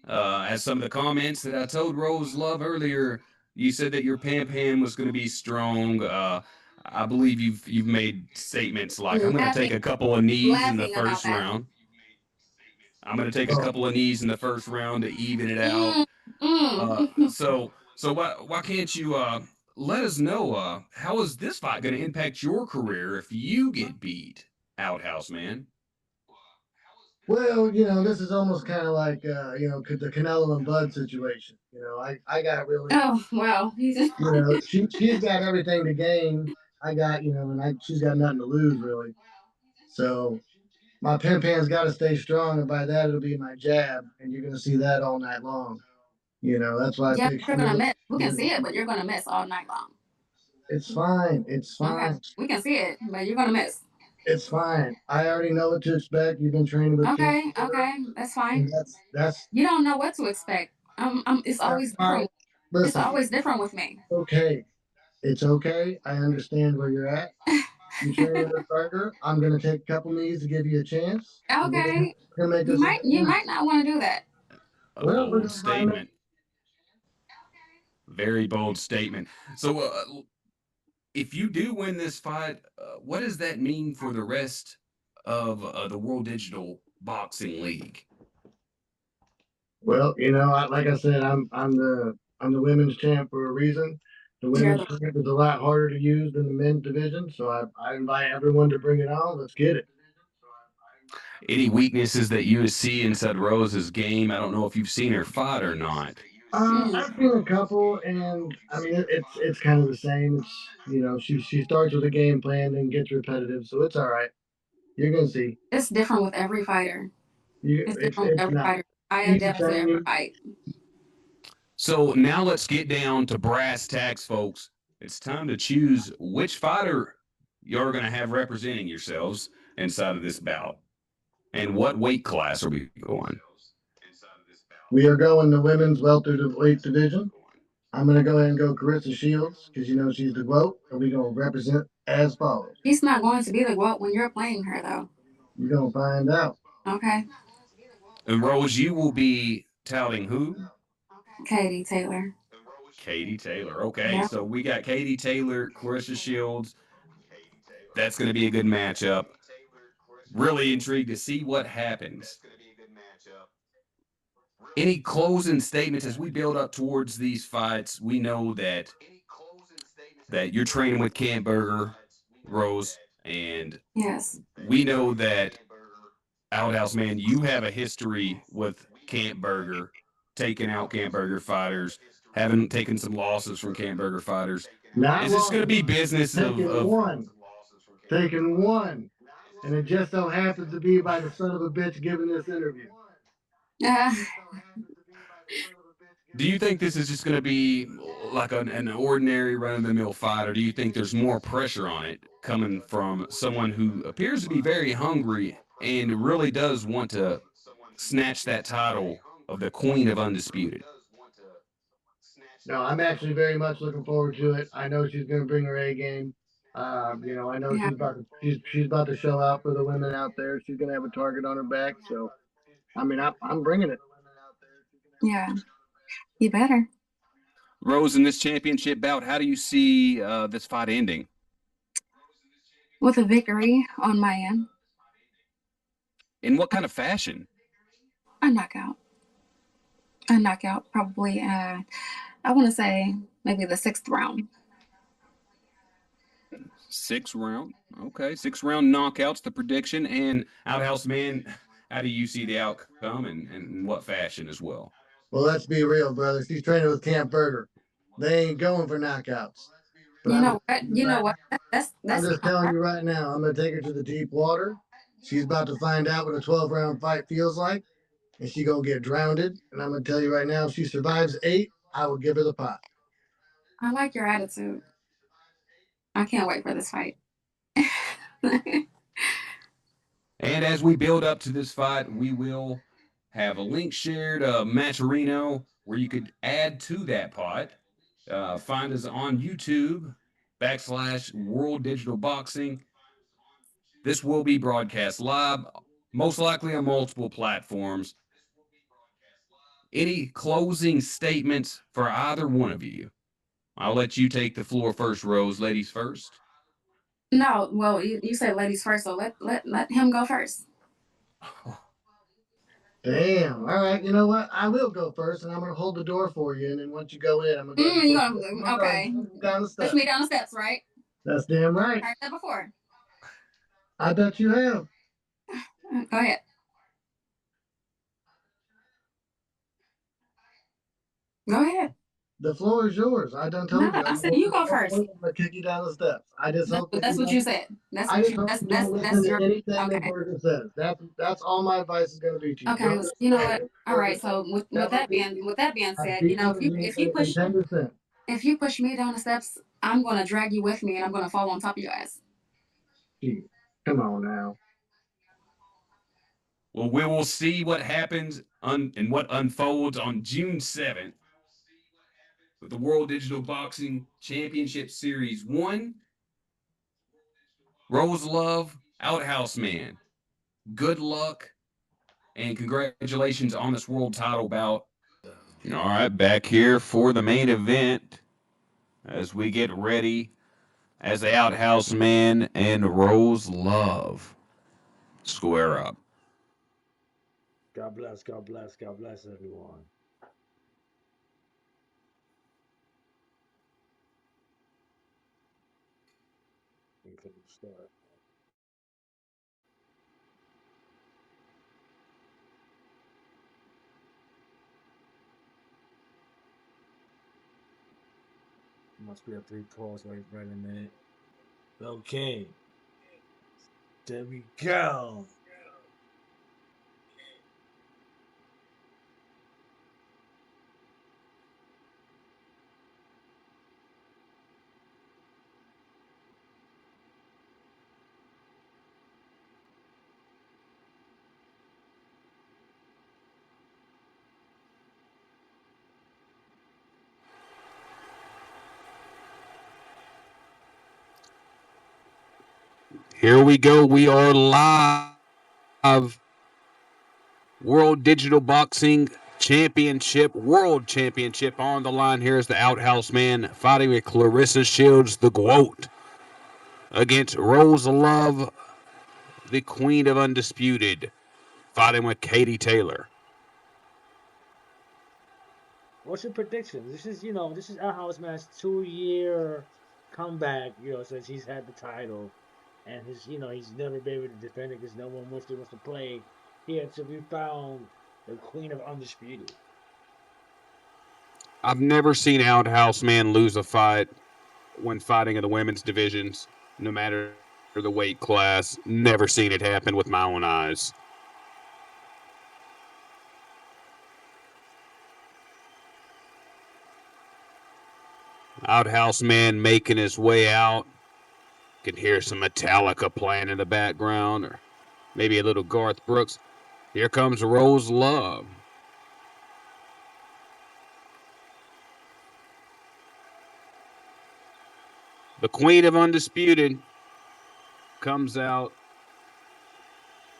As some of the comments that I told Rose Love earlier, you said that your pimp hand was going to be strong. I believe you've made statements like, I'm going to take a couple of knees in the first round. I'm going to take a couple of knees in the first round to even it out. So why can't you let us know how is this fight going to impact your career if you get beat, Outhouse Man? Well, this is almost kind of like, the Canelo and Bud situation. I got really, Oh wow. she's got everything to gain. I got, she's got nothing to lose really. So my pimp hand's got to stay strong, and by that it'll be my jab, and you're gonna see that all night long. That's why I Yeah, picked. you're gonna miss. We can see it, but you're gonna miss all night long. It's fine. It's fine. Okay, we can see it, but you're gonna miss. It's fine. I already know what to expect. You've been training with Okay, kids. okay, that's fine. And that's You don't know what to expect. It's always different. It's listen. always different with me. Okay, it's okay. I understand where you're at. You training with Burger. I'm gonna take a couple knees to give you a chance. Okay, We're gonna make this. you might not want to do that. A bold statement. Very bold statement. So, if you do win this fight, what does that mean for the rest of the World Digital Boxing League? Well, like I said, I'm the women's champ for a reason. The women's champ is a lot harder to use than the men's division, so I invite everyone to bring it on. Let's get it. Any weaknesses that you see inside Rose's game? I don't know if you've seen her fight or not. I've seen a couple, and I mean it's kind of the same. It's she starts with a game plan and gets repetitive, so it's all right. You're gonna see. It's different with every fighter. It's different with every not. fighter. I adapt to every fight. So now let's get down to brass tacks, folks. It's time to choose which fighter you're going to have representing yourselves inside of this bout. And what weight class are we going? We are going the women's welterweight division. I'm going to go ahead and go Carissa Shields because she's the GOAT, and we're going to represent as follows. She's not going to be the GOAT when you're playing her, though. You're gonna find out. Okay. And Rose, you will be touting who? Katie Taylor. Katie Taylor. Okay, Yeah. so we got Katie Taylor, Clarissa Shields. That's going to be a good matchup. Really intrigued to see what happens. Any closing statements as we build up towards these fights? We know that you're training with Camp Burger, Rose, and Yes. we know that Outhouse Man, you have a history with Camp Burger, taking out Camp Burger fighters, having taken some losses from Camp Burger fighters. Not Is this going to long. be business Taking of one. Taking one. And it just so happens to be by the son of a bitch giving this interview. Uh, Do you think this is just going to be like an ordinary run-of-the-mill fight, or do you think there's more pressure on it coming from someone who appears to be very hungry and really does want to snatch that title of the Queen of Undisputed? No, I'm actually very much looking forward to it. I know she's going to bring her A game. I know yeah. she's about to show out for the women out there. She's going to have a target on her back. So, I mean, I'm bringing it. Yeah. You better. Rose, in this championship bout, how do you see this fight ending? With a victory on my end. In what kind of fashion? A knockout. A knockout, probably. I want to say maybe the 6th round. 6 round. Okay, 6 round knockouts, the prediction. And Outhouse Man, how do you see the outcome and in what fashion as well? Well, let's be real, brother. She's training with Camp Burger. They ain't going for knockouts. But You know what? You know what? I'm just telling you right now, I'm going to take her to the deep water. She's about to find out what a 12-round fight feels like. And she's going to get drowned. And I'm going to tell you right now, if she survives 8, I will give her the pot. I like your attitude. I can't wait for this fight. And as we build up to this fight, we will have a link shared, Matcherino, where you could add to that pot. Find us on YouTube, /World Digital Boxing. This will be broadcast live, most likely on multiple platforms. Any closing statements for either one of you? I'll let you take the floor first, Rose. Ladies first. No, well, you said ladies first, so let him go first. Damn. All right. You know what? I will go first, and I'm going to hold the door for you. And then once you go in, I'm going to go You gonna okay? down the Push steps. me down the steps, right? That's damn right. Heard that before. I bet you have. Go ahead. Go ahead. The floor is yours. I done told No, you. I said you go first. I'm going to kick you down the steps. I just hope That's what you said. That's I what just you. hope That's you don't that's listen to your. anything that Okay. Burger says. That's all my advice is going to be to you. Okay. Don't You know listen what? to All right. Burger So says. with That that would be- being I said, beat you know, you in 10%. if you push me down the steps, I'm gonna drag you with me, and I'm gonna fall on top of your ass. Gee, come on now. Well, we will see what happens and what unfolds on June 7th with the World Digital Boxing Championship Series 1. Rose Love, Outhouse Man. Good luck and congratulations on this world title bout. All right, back here for the main event as we get ready as the Outhouse Man and Rose Love square up. God bless, God bless, God bless everyone. Start. Must be a 3 pause right in a minute. Okay. There we go. Here we go. We are live. World Digital Boxing World Championship on the line. Here is the Outhouse Man fighting with Clarissa Shields, the GOAT, against Rose Love, the Queen of Undisputed, fighting with Katie Taylor. What's your prediction? This is Outhouseman's 2-year comeback, since he's had the title. And he's never been able to defend it because no one wants to play. He had to be found the Queen of Undisputed. I've never seen Outhouse Man lose a fight when fighting in the women's divisions, no matter the weight class. Never seen it happen with my own eyes. Outhouse Man making his way out. Can hear some Metallica playing in the background, or maybe a little Garth Brooks. Here comes Rose Love. The Queen of Undisputed comes out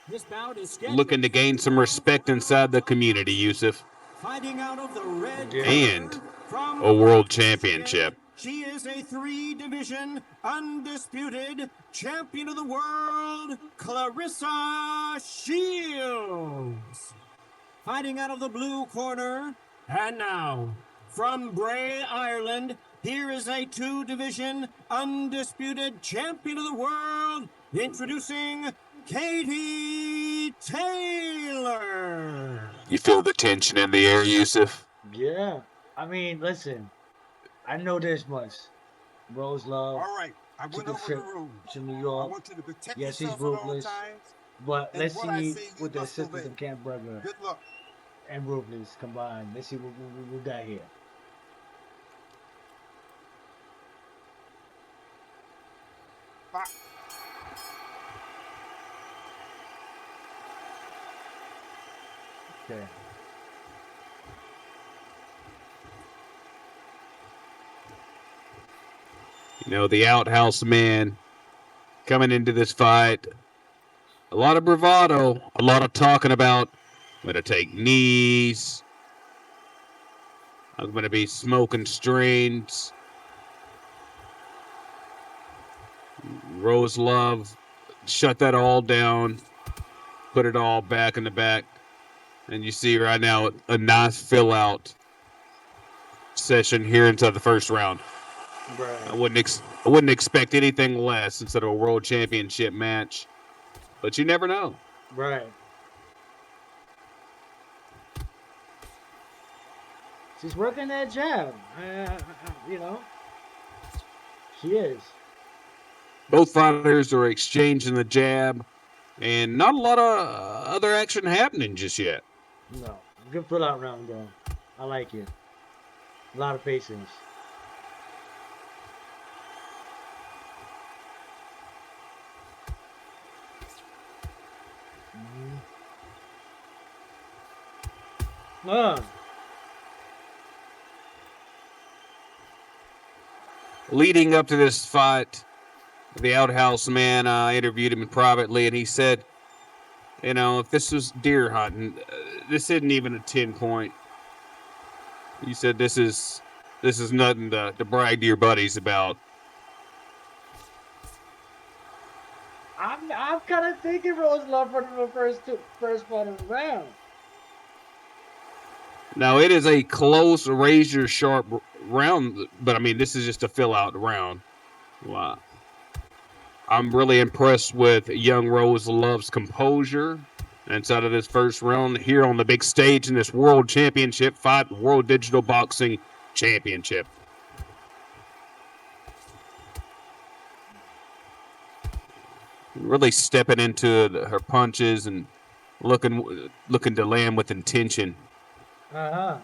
This bout is looking to gain some respect inside the community, Yusuf, fighting out of the red and from a world championship. She is a 3-division undisputed champion of the world, Clarissa Shields. Fighting out of the blue corner. And now, from Bray, Ireland, here is a 2-division undisputed champion of the world, introducing Katie Taylor. You feel the tension in the air, Yusuf? Yeah. I mean, listen. I know this much. Rose Love. All right. I went took a over trip the rules. to New I York. want you to protect Yes, he's yourself at all ruthless. times. But And let's what I see say, you with the must assistance obey. of Camp Burger Good luck. and Ruthless combined. Let's see what we got here. Bye. Okay. You know, the Outhouse Man coming into this fight. A lot of bravado, a lot of talking about, I'm going to take knees. I'm going to be smoking strains. Rose Love shut that all down, put it all back in the back. And you see right now a nice fill out session here into the first round. Right. I wouldn't expect anything less instead of a world championship match, but you never know. Right. She's working that jab. She is. Both fighters are exchanging the jab, and not a lot of other action happening just yet. No. Good pull out round, though. I like it. A lot of patience. Leading up to this fight, the Outhouse Man interviewed him privately, and he said, you know, if this was deer hunting, this isn't even a 10-point. He said this is nothing to brag to your buddies about. I'm kind of thinking Rose Love for the first part of the round. Now, it is a close, razor-sharp round, but, I mean, this is just a fill-out round. Wow. I'm really impressed with young Rose Love's composure inside of this first round here on the big stage in this World Championship fight, World Digital Boxing Championship. Really stepping into her punches and looking to land with intention. Uh-huh.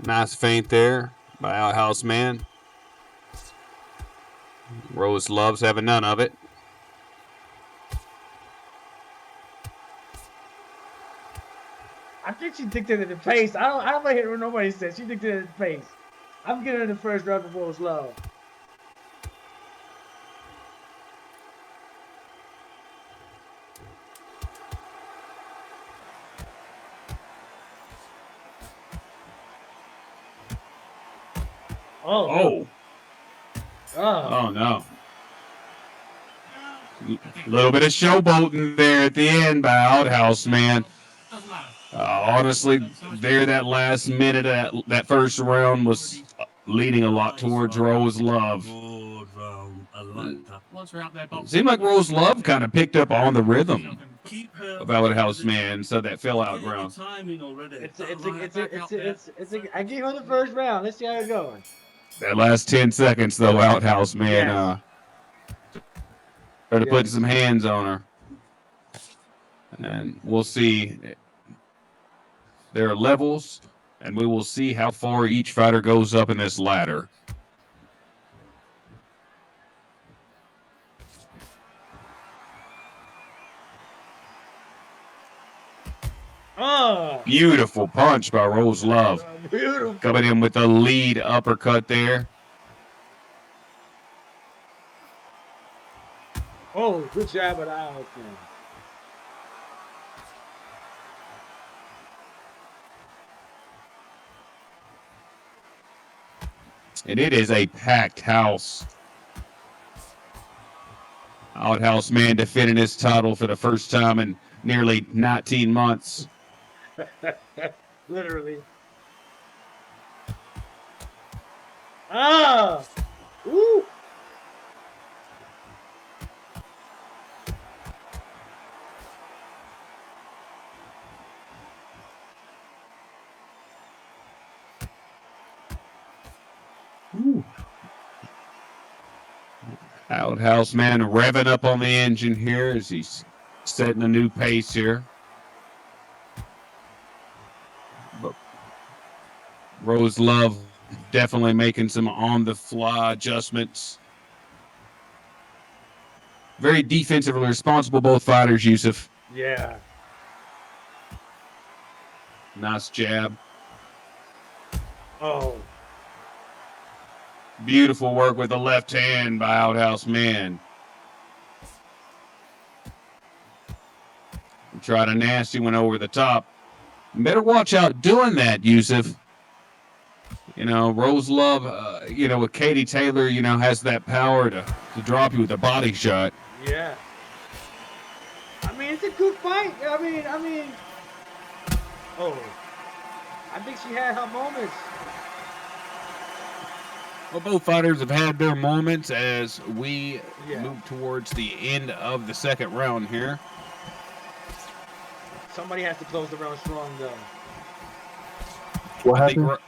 Nice feint there by Outhouse Man. Rose Love's having none of it. I think she dictated the pace. I don't like it when nobody says she dictated the pace. I'm giving her the first round of Rose Love. Oh, Oh no. A little bit of showboating there at the end by Outhouseman. Honestly, there that last minute of that first round was leaning a lot towards Rose Love. Good round. I like that. Once we're out there, It seemed like Rose Love kind of picked up on the rhythm keep her of Outhouseman, so that fell out round. timing already. I gave her the first round. Let's see how it's going. That last 10 seconds, though, Outhouseman Yes. started putting some hands on her. And we'll see. There are levels, and we will see how far each fighter goes up in this ladder. Beautiful punch by Rose Love. Beautiful. Coming in with the lead uppercut there. Oh, good job at Outhouseman. And it is a packed house. Outhouseman defending his title for the first time in nearly 19 months. Literally. Ah! Woo! Outhouseman revving up on the engine here as he's setting a new pace here. But Rose Love definitely making some on-the-fly adjustments. Very defensively responsible, both fighters, Yusuf. Yeah. Nice jab. Oh. Beautiful work with the left hand by Outhouseman. Tried a nasty one over the top. Better watch out doing that, Yusuf. You know, Rose Love, with Katie Taylor, has that power to drop you with a body shot. Yeah. I mean, it's a good fight. I mean. Oh. I think she had her moments. Well, both fighters have had their moments as we move towards the end of the second round here. Somebody has to close the round strong, though. What happened?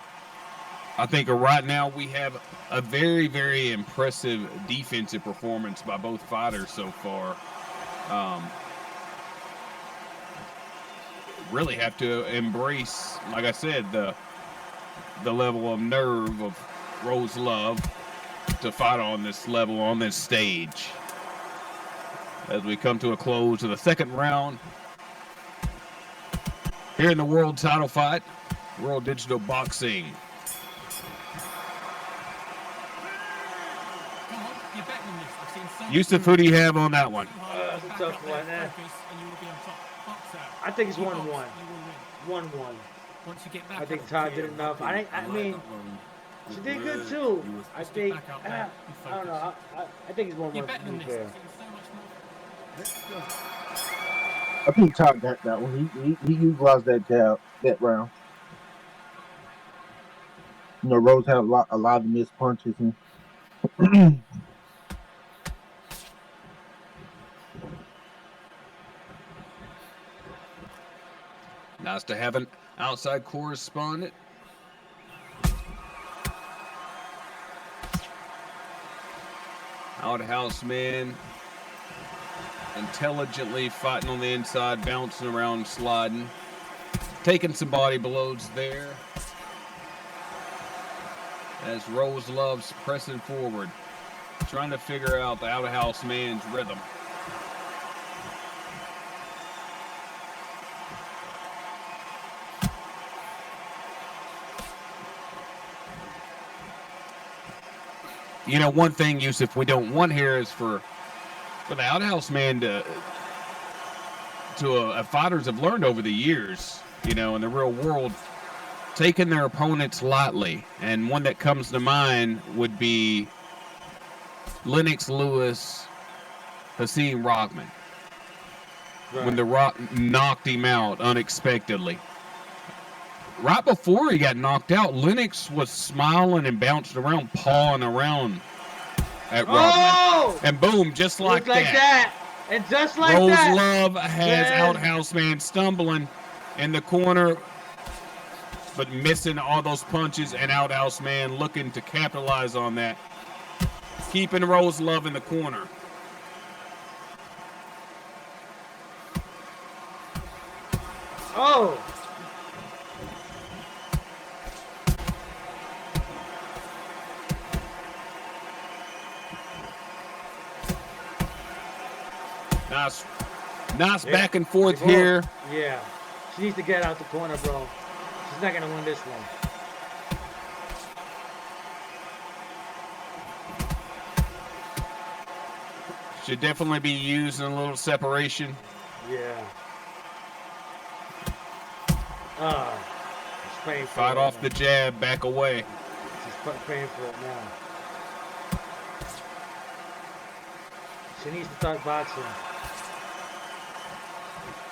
I think right now we have a very, very impressive defensive performance by both fighters so far. Really have to embrace, like I said, the level of nerve of Rose Love to fight on this level, on this stage. As we come to a close of the second round here in the world title fight, World Digital Boxing. Yusuf, who do you have on that one? That's a tough one, eh? I think it's 1-1. 1-1. I think Todd did enough. I mean, she did good too. I think. I don't know. I think it's 1-1 to be fair. I think Todd got that one. He utilized that jab that round. You know, Rose had a lot of missed punches and Nice to have an outside correspondent. Outhouseman intelligently fighting on the inside, bouncing around, sliding, taking some body blows there. As Rose Love's pressing forward, trying to figure out the Outhouseman's rhythm. You know, one thing, Yusuf, we don't want here is for the Outhouseman to fighters have learned over the years, in the real world, taking their opponents lightly, and one that comes to mind would be Lennox Lewis, Hakeem Rockman, when The Rock knocked him out unexpectedly. Right before he got knocked out, Lennox was smiling and bounced around, pawing around at Rockman. And boom, just like that. And just like Rose that. Love has Outhouse Man stumbling in the corner, but missing all those punches, and Outhouse Man looking to capitalize on that, keeping Rose Love in the corner. Oh. Nice back and forth here. Yeah. She needs to get out the corner, bro. She's not going to win this one. Should definitely be used in a little separation. Yeah. She's praying for Fight it off now. the jab, back away. She's praying for it now. She needs to start boxing.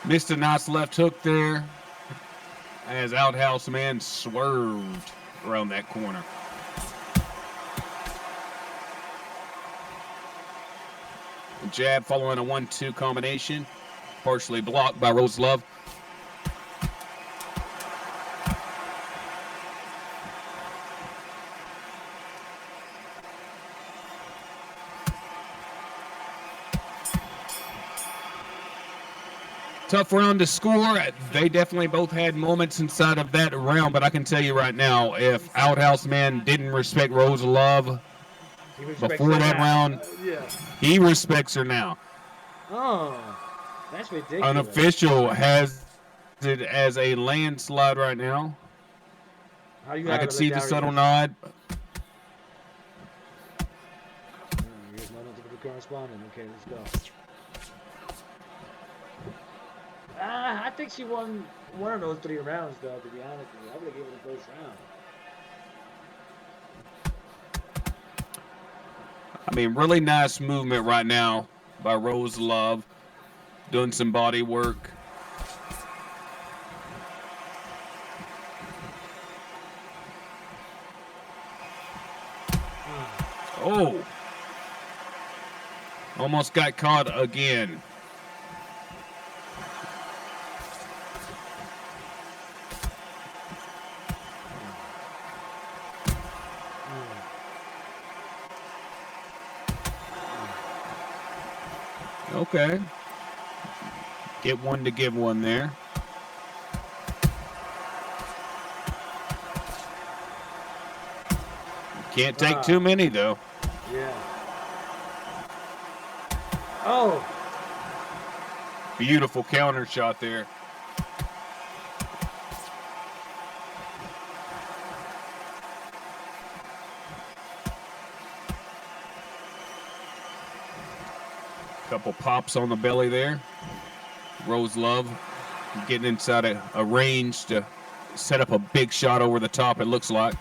Missed a nice left hook there as Outhouse Man swerved around that corner. The jab following a 1-2 combination, partially blocked by Rose Love. Tough round to score. They definitely both had moments inside of that round, but I can tell you right now, if Outhouse Man didn't respect Rose Love before that round, he respects her now. Oh, that's ridiculous. Unofficial has it as a landslide right now. I can see the subtle nod. Here's my notification correspondent. Okay, let's go. I think she won one of those 3 rounds, though, to be honest with you. I would have given it the first round. I mean, really nice movement right now by Rose Love, doing some body work. Oh, almost got caught again. Okay. Get one to give one there. Can't take too many, though. Yeah. Oh. Beautiful counter shot there. Couple pops on the belly there. Rose Love getting inside a range to set up a big shot over the top, it looks like.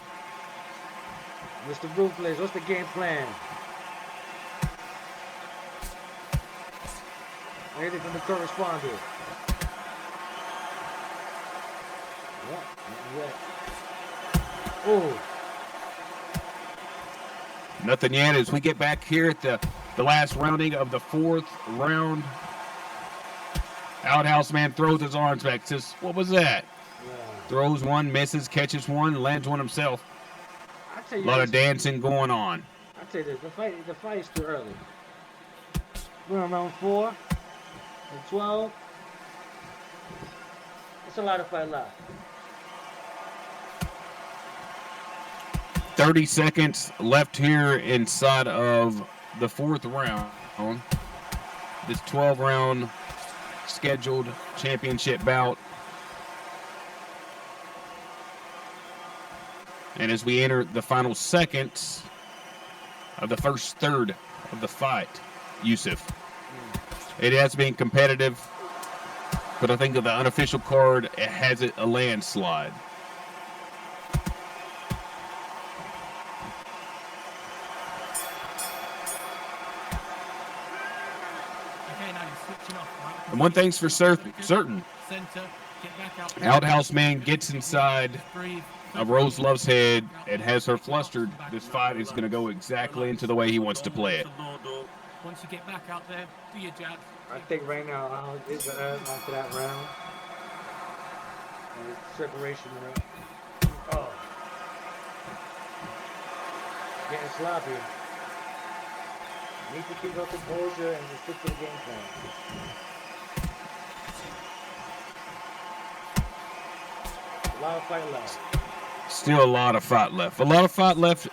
Mr. Ruthless, what's the game plan? Anything from the correspondent? Yeah. Oh. Nothing yet as we get back here at the last rounding of the 4th round. Outhouse Man throws his arms back. Says, what was that? Yeah. Throws one, misses, catches one, lands one himself. A lot of dancing going on. I'll tell you this, the fight is too early. We're on round 4 and 12. It's a lot of fight left. 30 seconds left here inside of the 4th round. This 12-round scheduled championship bout. And as we enter the final seconds of the first third of the fight, Yusuf, it has been competitive, but I think of the unofficial card, it has it a landslide. And one thing's for certain, Outhouseman gets inside of Rose Love's head and has her flustered. This fight is going to go exactly into the way he wants to play it. Once you get back out there, do your jab. I think right now is the after that round. And it's separation round. Oh. Getting sloppy. Need to keep her composure and just stick to the game plan. A lot of fight left. Still a lot of fight left. A lot of fight left.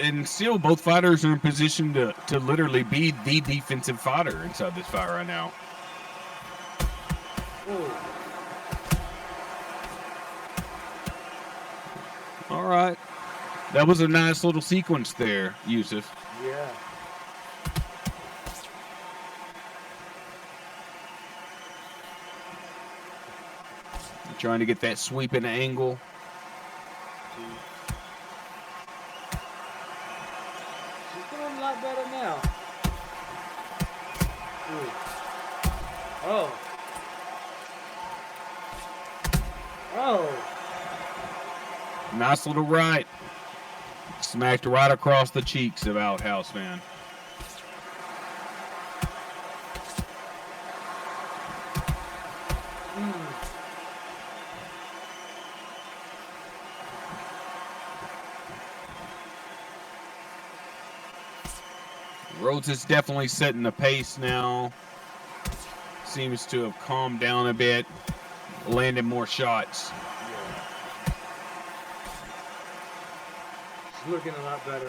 And still both fighters are in position to literally be the defensive fighter inside this fight right now. Ooh. All right. That was a nice little sequence there, Yusuf. Yeah. Trying to get that sweeping angle. She's doing a lot better now. Ooh. Oh. Oh. Nice little right. Smacked right across the cheeks of Outhouseman. Rhodes is definitely setting the pace now. Seems to have calmed down a bit, landed more shots. She's looking a lot better.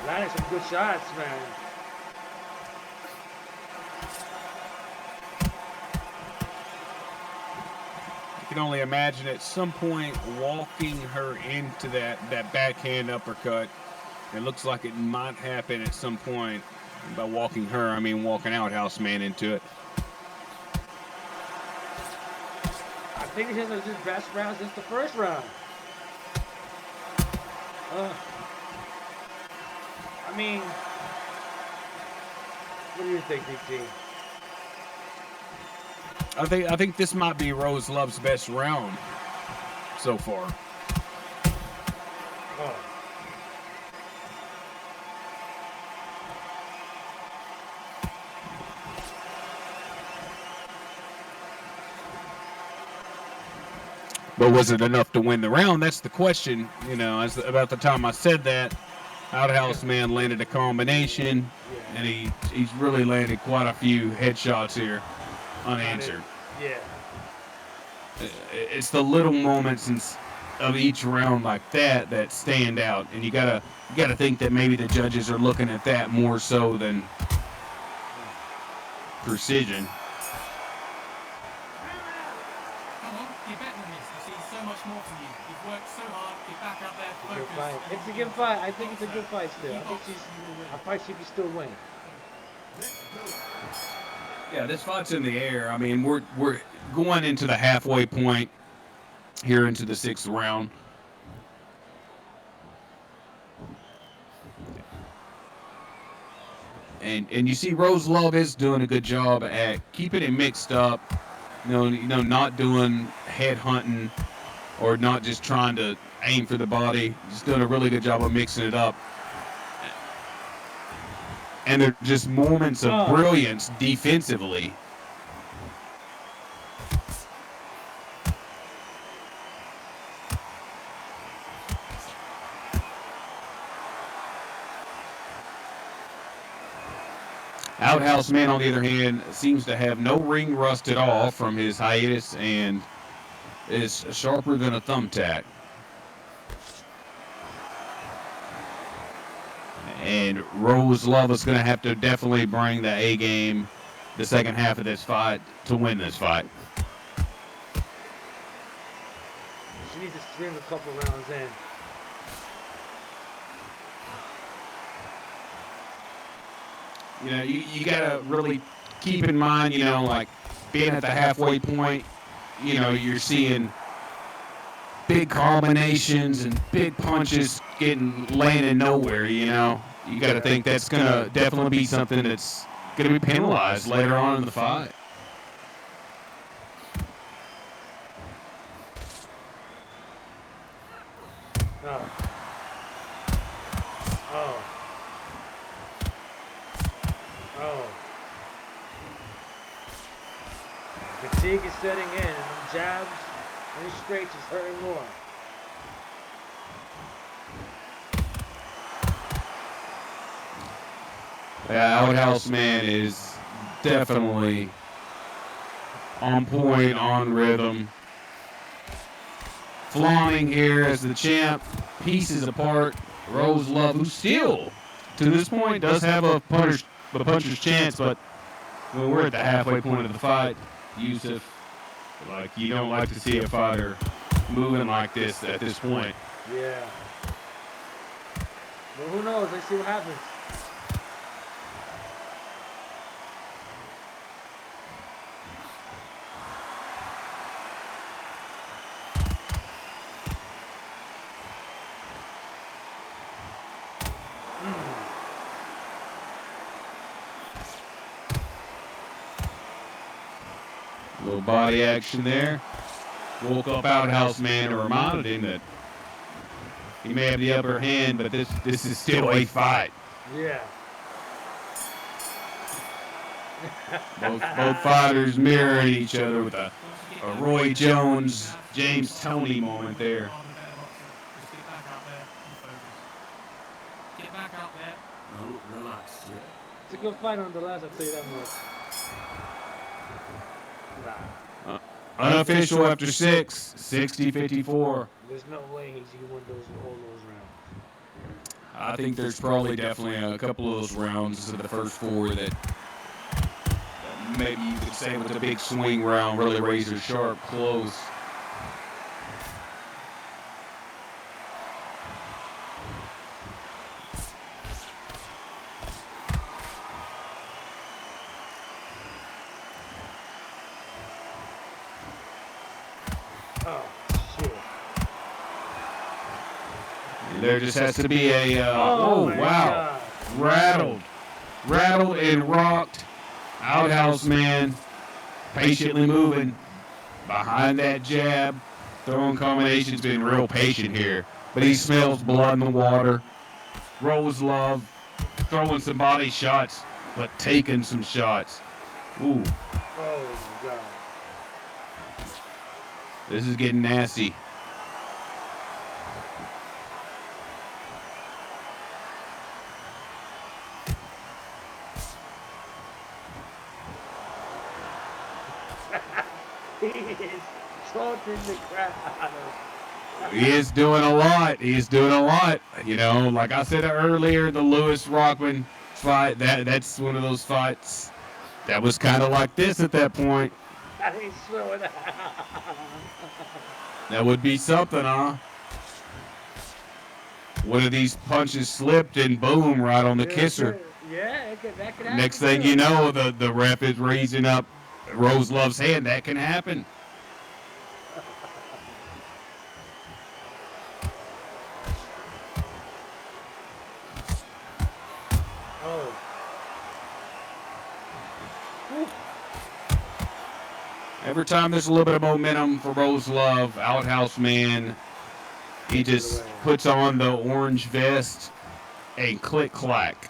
Landing some good shots, man. I can only imagine at some point walking her into that backhand uppercut. It looks like it might happen at some point. By walking her, I mean walking Outhouseman into it. I think this is his best round since the first round. I mean, what do you think, DT? I think this might be Rose Love's best round so far. Oh. But was it enough to win the round? That's the question. You know, about the time I said that, Outhouseman landed a combination, and he's really landed quite a few headshots here, unanswered. Yeah. It's the little moments of each round like that stand out, and you gotta think that maybe the judges are looking at that more so than precision. It's a good fight. I think it's a good fight still. I think she can still win. Yeah, this fight's in the air. I mean, we're going into the halfway point here into the 6th round. And you see Rose Love is doing a good job at keeping it mixed up. You know, not doing head hunting or not just trying to aim for the body. Just doing a really good job of mixing it up. And they're just moments of brilliance defensively. Outhouseman, on the other hand, seems to have no ring rust at all from his hiatus and is sharper than a thumbtack. And Rose Love is going to have to definitely bring the A game the second half of this fight to win this fight. She needs to string a couple rounds in. You know, you got to really keep in mind, you know, like being at the halfway point, you know, you're seeing big combinations and big punches landing nowhere, you know. You got to think that's going to definitely be something that's going to be penalized later on in the fight. Oh. Oh. Oh. Fatigue is setting in, and them jabs and these straights is hurting more. Yeah, Outhouseman is definitely on point, on rhythm. Flaunting here as the champ, pieces apart. Rose Love, who still, to this point, does have a puncher's chance, but when we're at the halfway point of the fight, Yusuf, like, you don't like to see a fighter moving like this at this point. Yeah. But who knows? Let's see what happens. A little body action there. Woke up Outhouseman and reminded him that he may have the upper hand, but this is still a fight. Yeah. Both fighters mirroring each other with a Roy Jones, James Toney moment there. Get back out there. No, relax. It's a good fight on the last, I'll tell you that much. Nah. Unofficial after 6, 60-54. There's no way he won all those rounds. I think there's probably definitely a couple of those rounds of the first 4 that maybe you could say with a big swing round, really razor sharp, close. Oh, shit. There just has to be a, Oh, wow. God. Rattled and rocked. Outhouseman patiently moving behind that jab. Throwing combinations, been real patient here. But he smells blood in the water. Rose Love throwing some body shots, but taking some shots. Ooh, Oh, my God. this is getting nasty. He is taunting the crap out of He is doing a lot. He's doing a lot. You know, like I said earlier, the Lewis Rockman fight, that's one of those fights that was kind of like this at that point. I ain't slowing down. That would be something, huh? One of these punches slipped and boom, right on the kisser. Yeah, that could happen. Next thing you know, the ref is raising up Rose Love's hand. That can happen. Oh. Every time there's a little bit of momentum for Rose Love, Outhouseman, he just puts on the orange vest and click clack.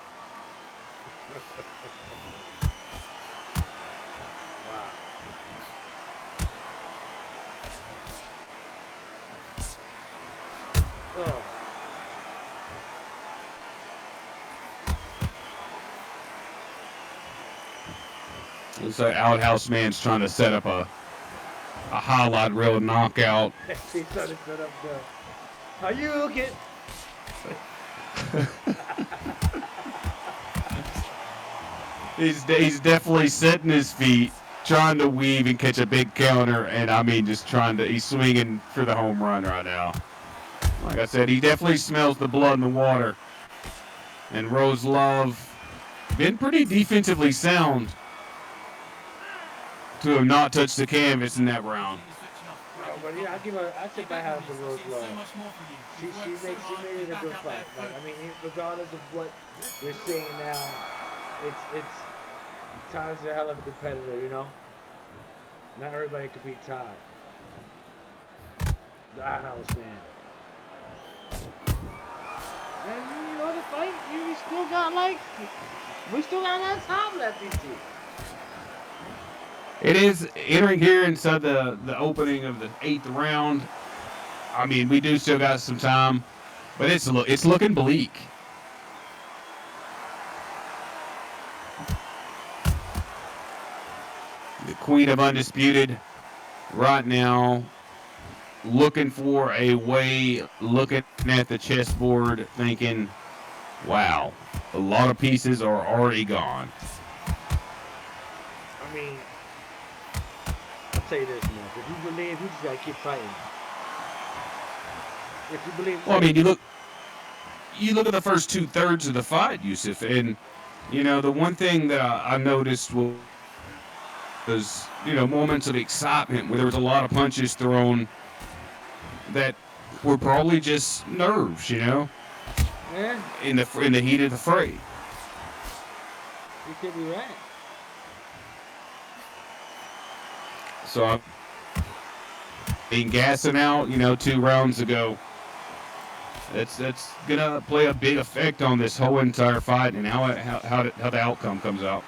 Oh. Looks like Outhouseman's trying to set up a highlight reel knockout. He's trying to set up the. Are you okay? He's definitely setting his feet, trying to weave and catch a big counter, and I mean just he's swinging for the home run right now. Like I said, he definitely smells the blood in the water. And Rose Love been pretty defensively sound to have not touched the canvas in that round. Oh, but yeah, I sit by house for Rose Love. She made it a good fight. Like, I mean, regardless of what we're seeing now, it's Todd's a hell of a competitor, you know. Not everybody can beat Todd. The Outhouse man. And you know the fight, we still got like we still got a lot of time left, DC. It is entering here inside the opening of the 8th round. I mean, we do still got some time, but it's looking bleak. The Queen of Undisputed right now looking for a way, looking at the chessboard, thinking, wow, a lot of pieces are already gone. I mean, I'll tell you this, man. If you believe, you just gotta keep fighting. If you believe, Well, I mean, you look at the first 2/3 of the fight, Yusuf, and you know the one thing that I noticed was moments of excitement where there was a lot of punches thrown that were probably just nerves, yeah, in the heat of the fray. you could be right. So I've been gassing out, 2 rounds ago. That's gonna play a big effect on this whole entire fight and how the outcome comes out.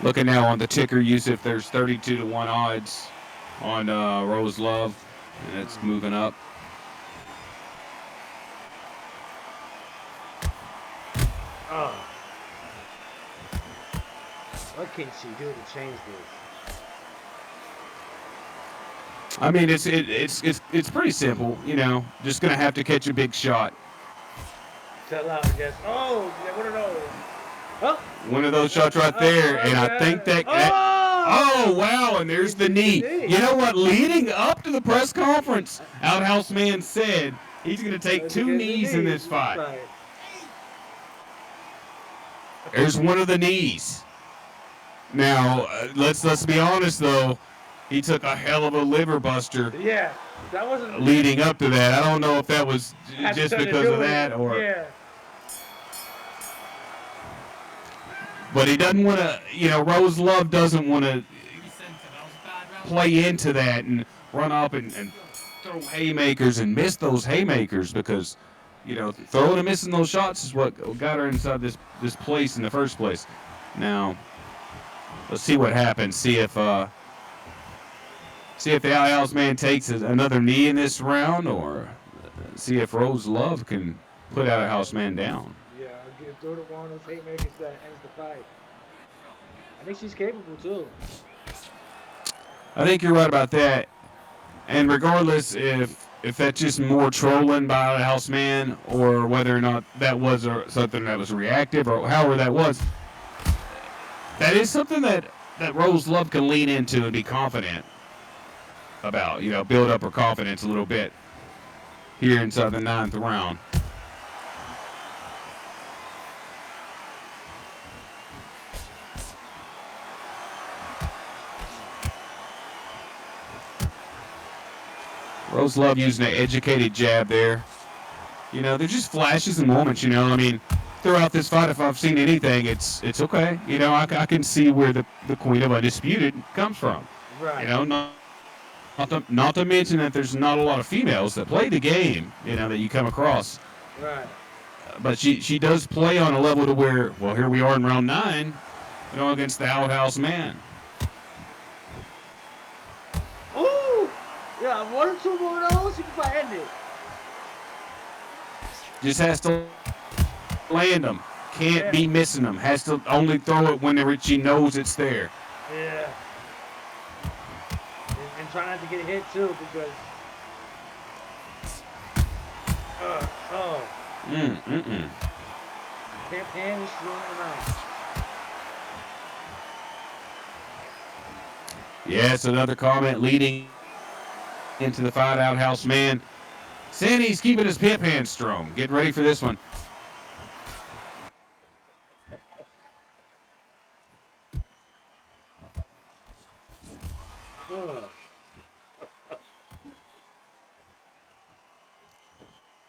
Looking now on the ticker, Yusuf, there's 32-1 odds on Rose Love, and it's moving up. Oh. What can she do to change this? I mean, it's pretty simple, Just gonna have to catch a big shot. Tell out, I guess. Oh, yeah, one of those. Oh. One of those shots right there, and I think that. Oh wow! And there's the knee. You know what? Leading up to the press conference, Outhouseman said he's going to take 2 knees in this fight. There's one of the knees. Now let's be honest though. He took a hell of a liver buster. Yeah, that wasn't leading up to that. I don't know if that was just because of that or. Yeah. But he doesn't want to, Rose Love doesn't want to play into that and run up and throw haymakers and miss those haymakers because, throwing and missing those shots is what got her inside this place in the first place. Now, let's see what happens. See if the Outhouseman takes another knee in this round or see if Rose Love can put Outhouseman down. Throw the one of those haymakers that ends the fight. I think she's capable too. I think you're right about that. And regardless if that's just more trolling by Outhouseman or whether or not that was something that was reactive or however that was, that is something that Rose Love can lean into and be confident about. Build up her confidence a little bit here inside the 9th round. Rose Love using an educated jab there. They're just flashes and moments, I mean, throughout this fight, if I've seen anything, it's okay. I can see where the Queen of Undisputed comes from. Right. Not to mention that there's not a lot of females that play the game, that you come across. Right. But she does play on a level to where, well, here we are in round 9, against the Outhouseman. Yeah, 1 or 2 more of those, you can probably end it. Just has to land them. Can't be missing them. Has to only throw it whenever she knows it's there. Yeah. And try not to get hit too, because. Mm-mm. Hand is throwing it around. Yes, another comment leading into the fight. Outhouse man saying he's keeping his pimp hand strong. Get ready for this one. Oh,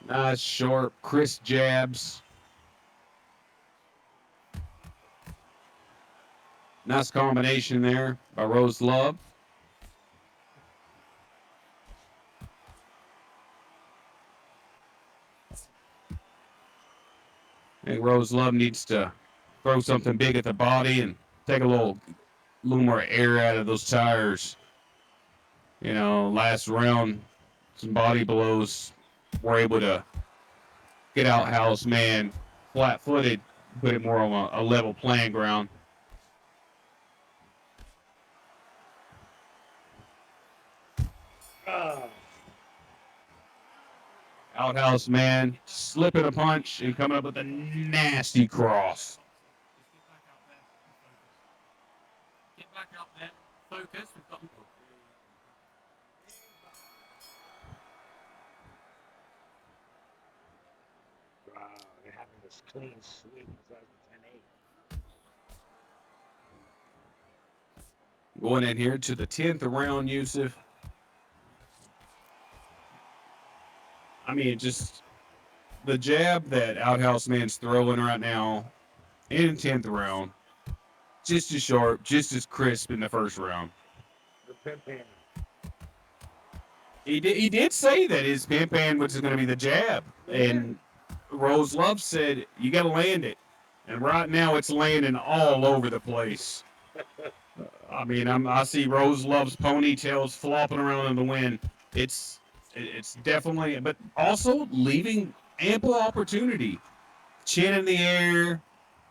Nice, sharp, crisp jabs. Nice combination there by Rose Love. I think Rose Love needs to throw something big at the body and take a little more air out of those tires. Last round, some body blows were able to get Outhouse man flat-footed, put it more on a level playing ground. oh. Outhouse man slipping a punch and coming up with a nasty cross. Get back up there. Focus. We've got Wow, they're having this clean sweep. So that's 10-8. Going in here to the 10th round, Yusuf. I mean, just the jab that Outhouse man's throwing right now in 10th round, just as sharp, just as crisp in the first round. The pimp hand. He did say that his pimp hand was going to be the jab, and Rose Love said you got to land it, and right now it's landing all over the place. I mean, I see Rose Love's ponytails flopping around in the wind. It's definitely, but also leaving ample opportunity. Chin in the air,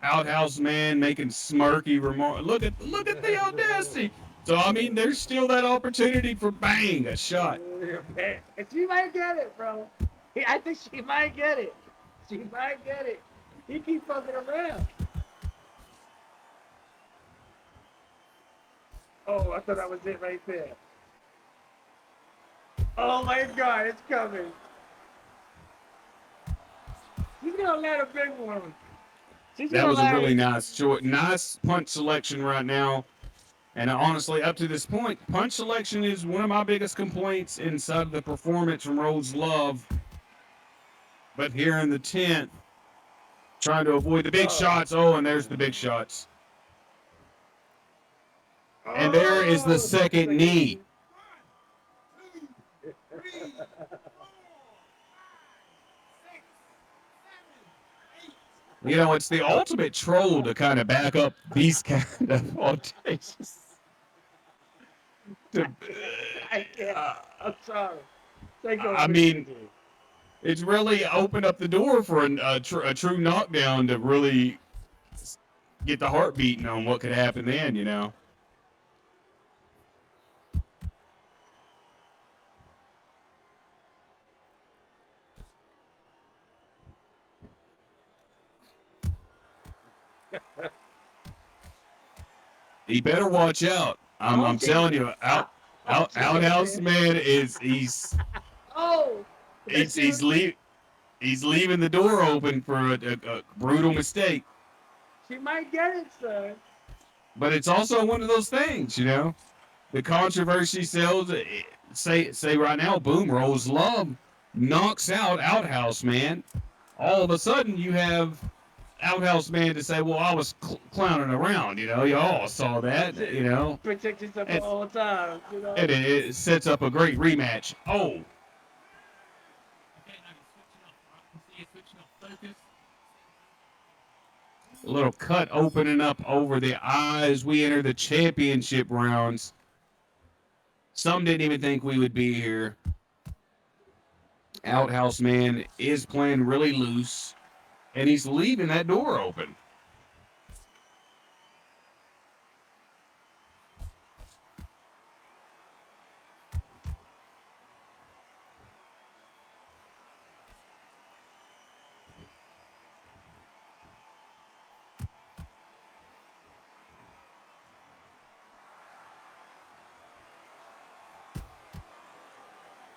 Outhouse man making smirky remarks. Look at the audacity. So I mean, there's still that opportunity for bang, a shot. And she might get it, bro. I think she might get it. She might get it. He keeps fucking around. Oh, I thought that was it right there. Oh my God, it's coming. She's gonna land a big one. That was a really nice punch selection right now. And honestly, up to this point, punch selection is one of my biggest complaints inside of the performance from Rose Love. But here in the 10th, trying to avoid the big shots. Oh, and there's the big shots. And there is the second knee. It's the ultimate troll to kind of back up these kind of audacious. I can't. I'm sorry. Take over. I mean, it's really opened up the door for a true knockdown to really get the heart beating on what could happen then. He better watch out. I'm telling you, Outhouse man he's Oh. he's leaving the door open for a brutal mistake. She might get it, son. But it's also one of those things, The controversy sells. Say right now, boom, Rose Love knocks out Outhouse man. All of a sudden, you have Outhouse man to say, well, I was clowning around, you all saw that, Protect yourself at all times, And it sets up a great rematch. Oh, a little cut opening up over the eyes. We enter the championship rounds. Some didn't even think we would be here. Outhouse man is playing really loose, and he's leaving that door open.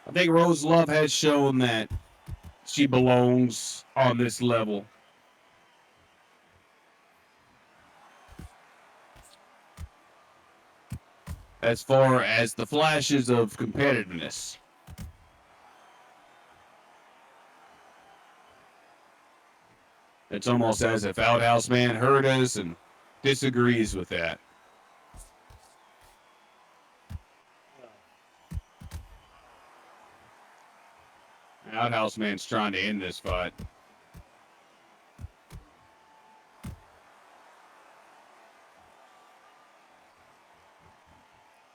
I think Rose Love has shown that she belongs on this level. As far as the flashes of competitiveness. It's almost as if Outhouseman heard us and disagrees with that. Outhouseman's trying to end this fight.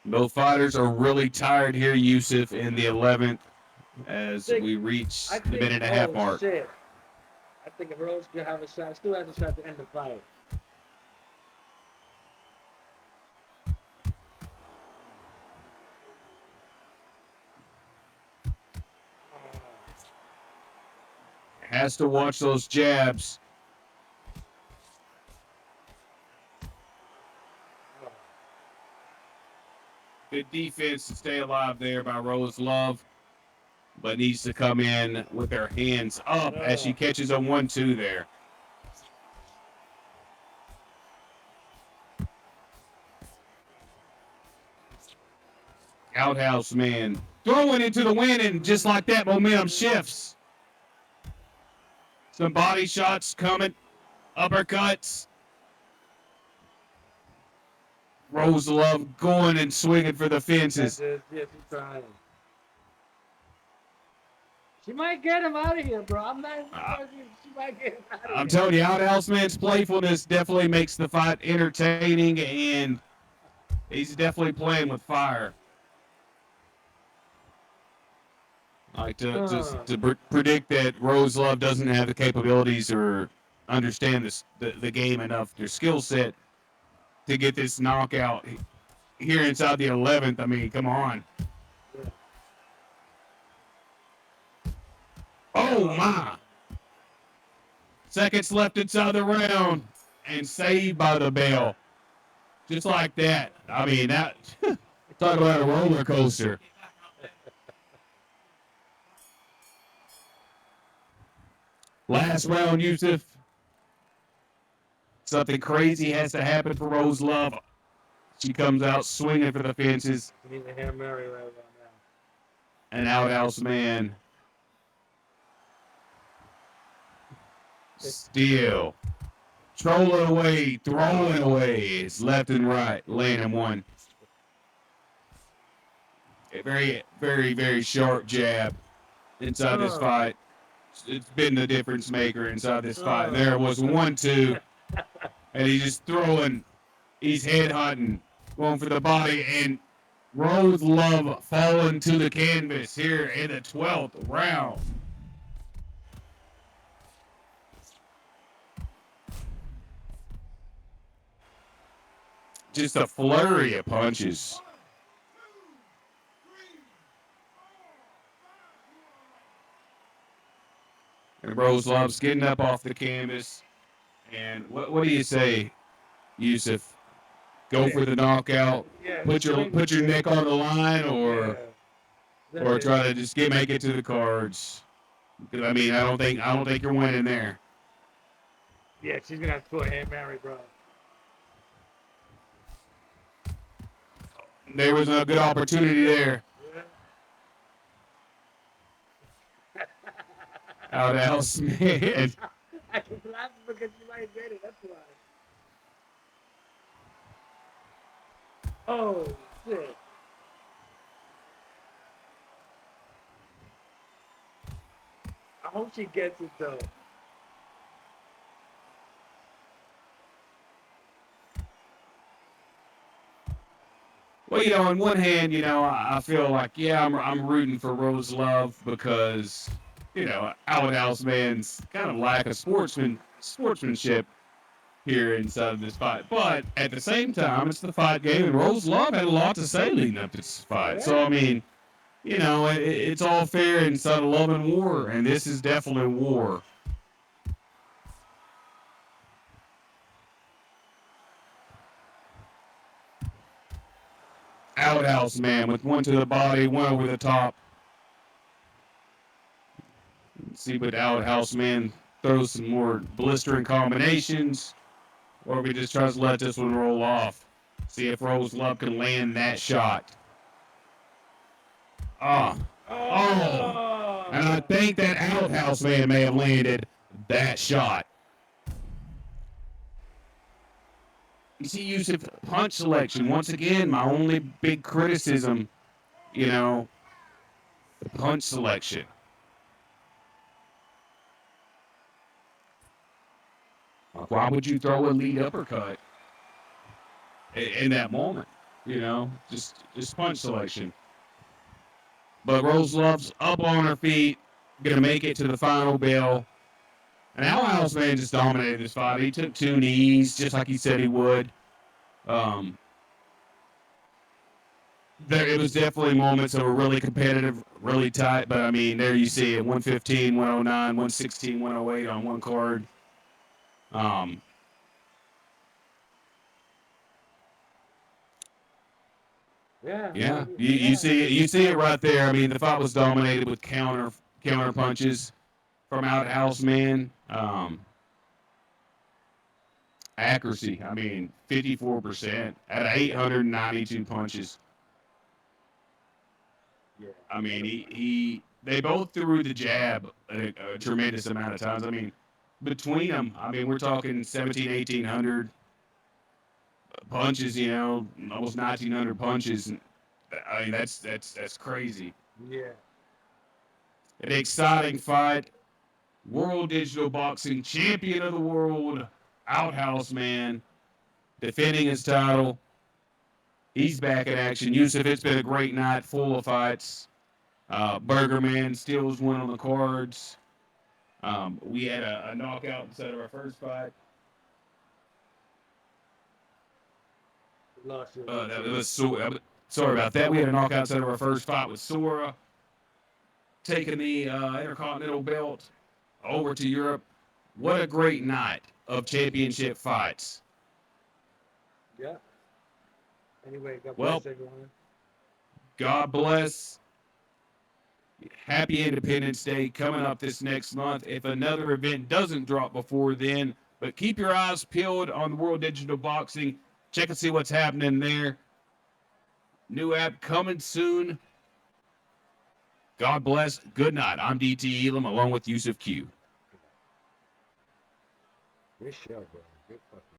Both fighters are really tired here, Yusuf, in the 11th as we reach the minute and a half mark. Shit. I think if Rose could have a shot, still has a shot to end the fight. Has to watch those jabs. Good defense to stay alive there by Rose Love, but needs to come in with their hands up as she catches a 1-2 there. Outhouseman throwing into the wind, and just like that, momentum shifts. Some body shots coming, uppercuts. Rose Love going and swinging for the fences. Yes, she's trying. She might get him out of here, bro. I'm not. She might get him out of here. I'm telling you, Outhouseman's playfulness definitely makes the fight entertaining, and he's definitely playing with fire. I like to predict that Rose Love doesn't have the capabilities or understand the game enough, their skill set, to get this knockout here inside the 11th. I mean, come on. Oh, my. Seconds left inside the round, and saved by the bell. Just like that. I mean, that talk about a roller coaster. Last round, Yusuf. Something crazy has to happen for Rose Love. She comes out swinging for the fences. We need a Hail Mary right about now. An Outhouseman still trolling away, throwing away. It's left and right, landing one. A very, very, very sharp jab inside this fight. It's been the difference maker inside this fight. And there was 1-2, and he's just throwing. He's head hunting, going for the body, and Rose Love falling to the canvas here in the 12th round. Just a flurry of punches. And Rose Love's getting up off the canvas. And what do you say, Yusuf? Go for the knockout. Put your neck on the line, or try to just make it to the cards. Because I mean, I don't think you're winning there. Yeah, she's gonna have to put a Hail Mary, bro. There was a good opportunity there. Outhouseman. I can laugh because you might get it. That's why. Oh shit! I hope she gets it though. Well, on one hand, I feel like, yeah, I'm rooting for Rose Love because, Outhouseman's kind of lack of sportsmanship here inside of this fight. But at the same time, it's the fight game, and Rose Love had a lot to say leading up to this fight. So, I mean, it's all fair inside of love and war, and this is definitely war. Outhouseman with one to the body, one over the top. See what Outhouseman throws some more blistering combinations, or if he just tries to let this one roll off. See if Rose Love can land that shot. Oh, oh. And I think that Outhouseman may have landed that shot. You see, Yusuf, punch selection. Once again, my only big criticism, you know, the punch selection. Why would you throw a lead uppercut in that moment? You know, just punch selection. But Rose Love's up on her feet, gonna make it to the final bell. And Outhouseman just dominated this fight. He took 2 knees, just like he said he would. It was definitely moments that were really competitive, really tight. But I mean, there you see it: 115, 109, 116, 108 on one card. Yeah, you see it right there. I mean, the fight was dominated with counter punches from Outhouseman. Accuracy, I mean, 54% at 892 punches. I mean, they both threw the jab a tremendous amount of times. I mean, between them, I mean, we're talking 1,800 punches, you know, almost 1,900 punches. I mean, that's crazy. Yeah. An exciting fight. World Digital Boxing Champion of the World, Outhouseman, defending his title. He's back in action. Yusuf, it's been a great night, full of fights. Burgerman steals one on the cards. We had a knockout instead of our first fight. That was sorry about that. We had a knockout instead of our first fight with Sora, taking the Intercontinental belt over to Europe. What a great night of championship fights. Yeah. Anyway, God Well, bless everyone. God bless. Happy Independence Day coming up this next month. If another event doesn't drop before then, but keep your eyes peeled on the World Digital Boxing. Check and see what's happening there. New app coming soon. God bless. Good night. I'm DT Elam along with Yusuf Q. Good show, bro. Good fucking.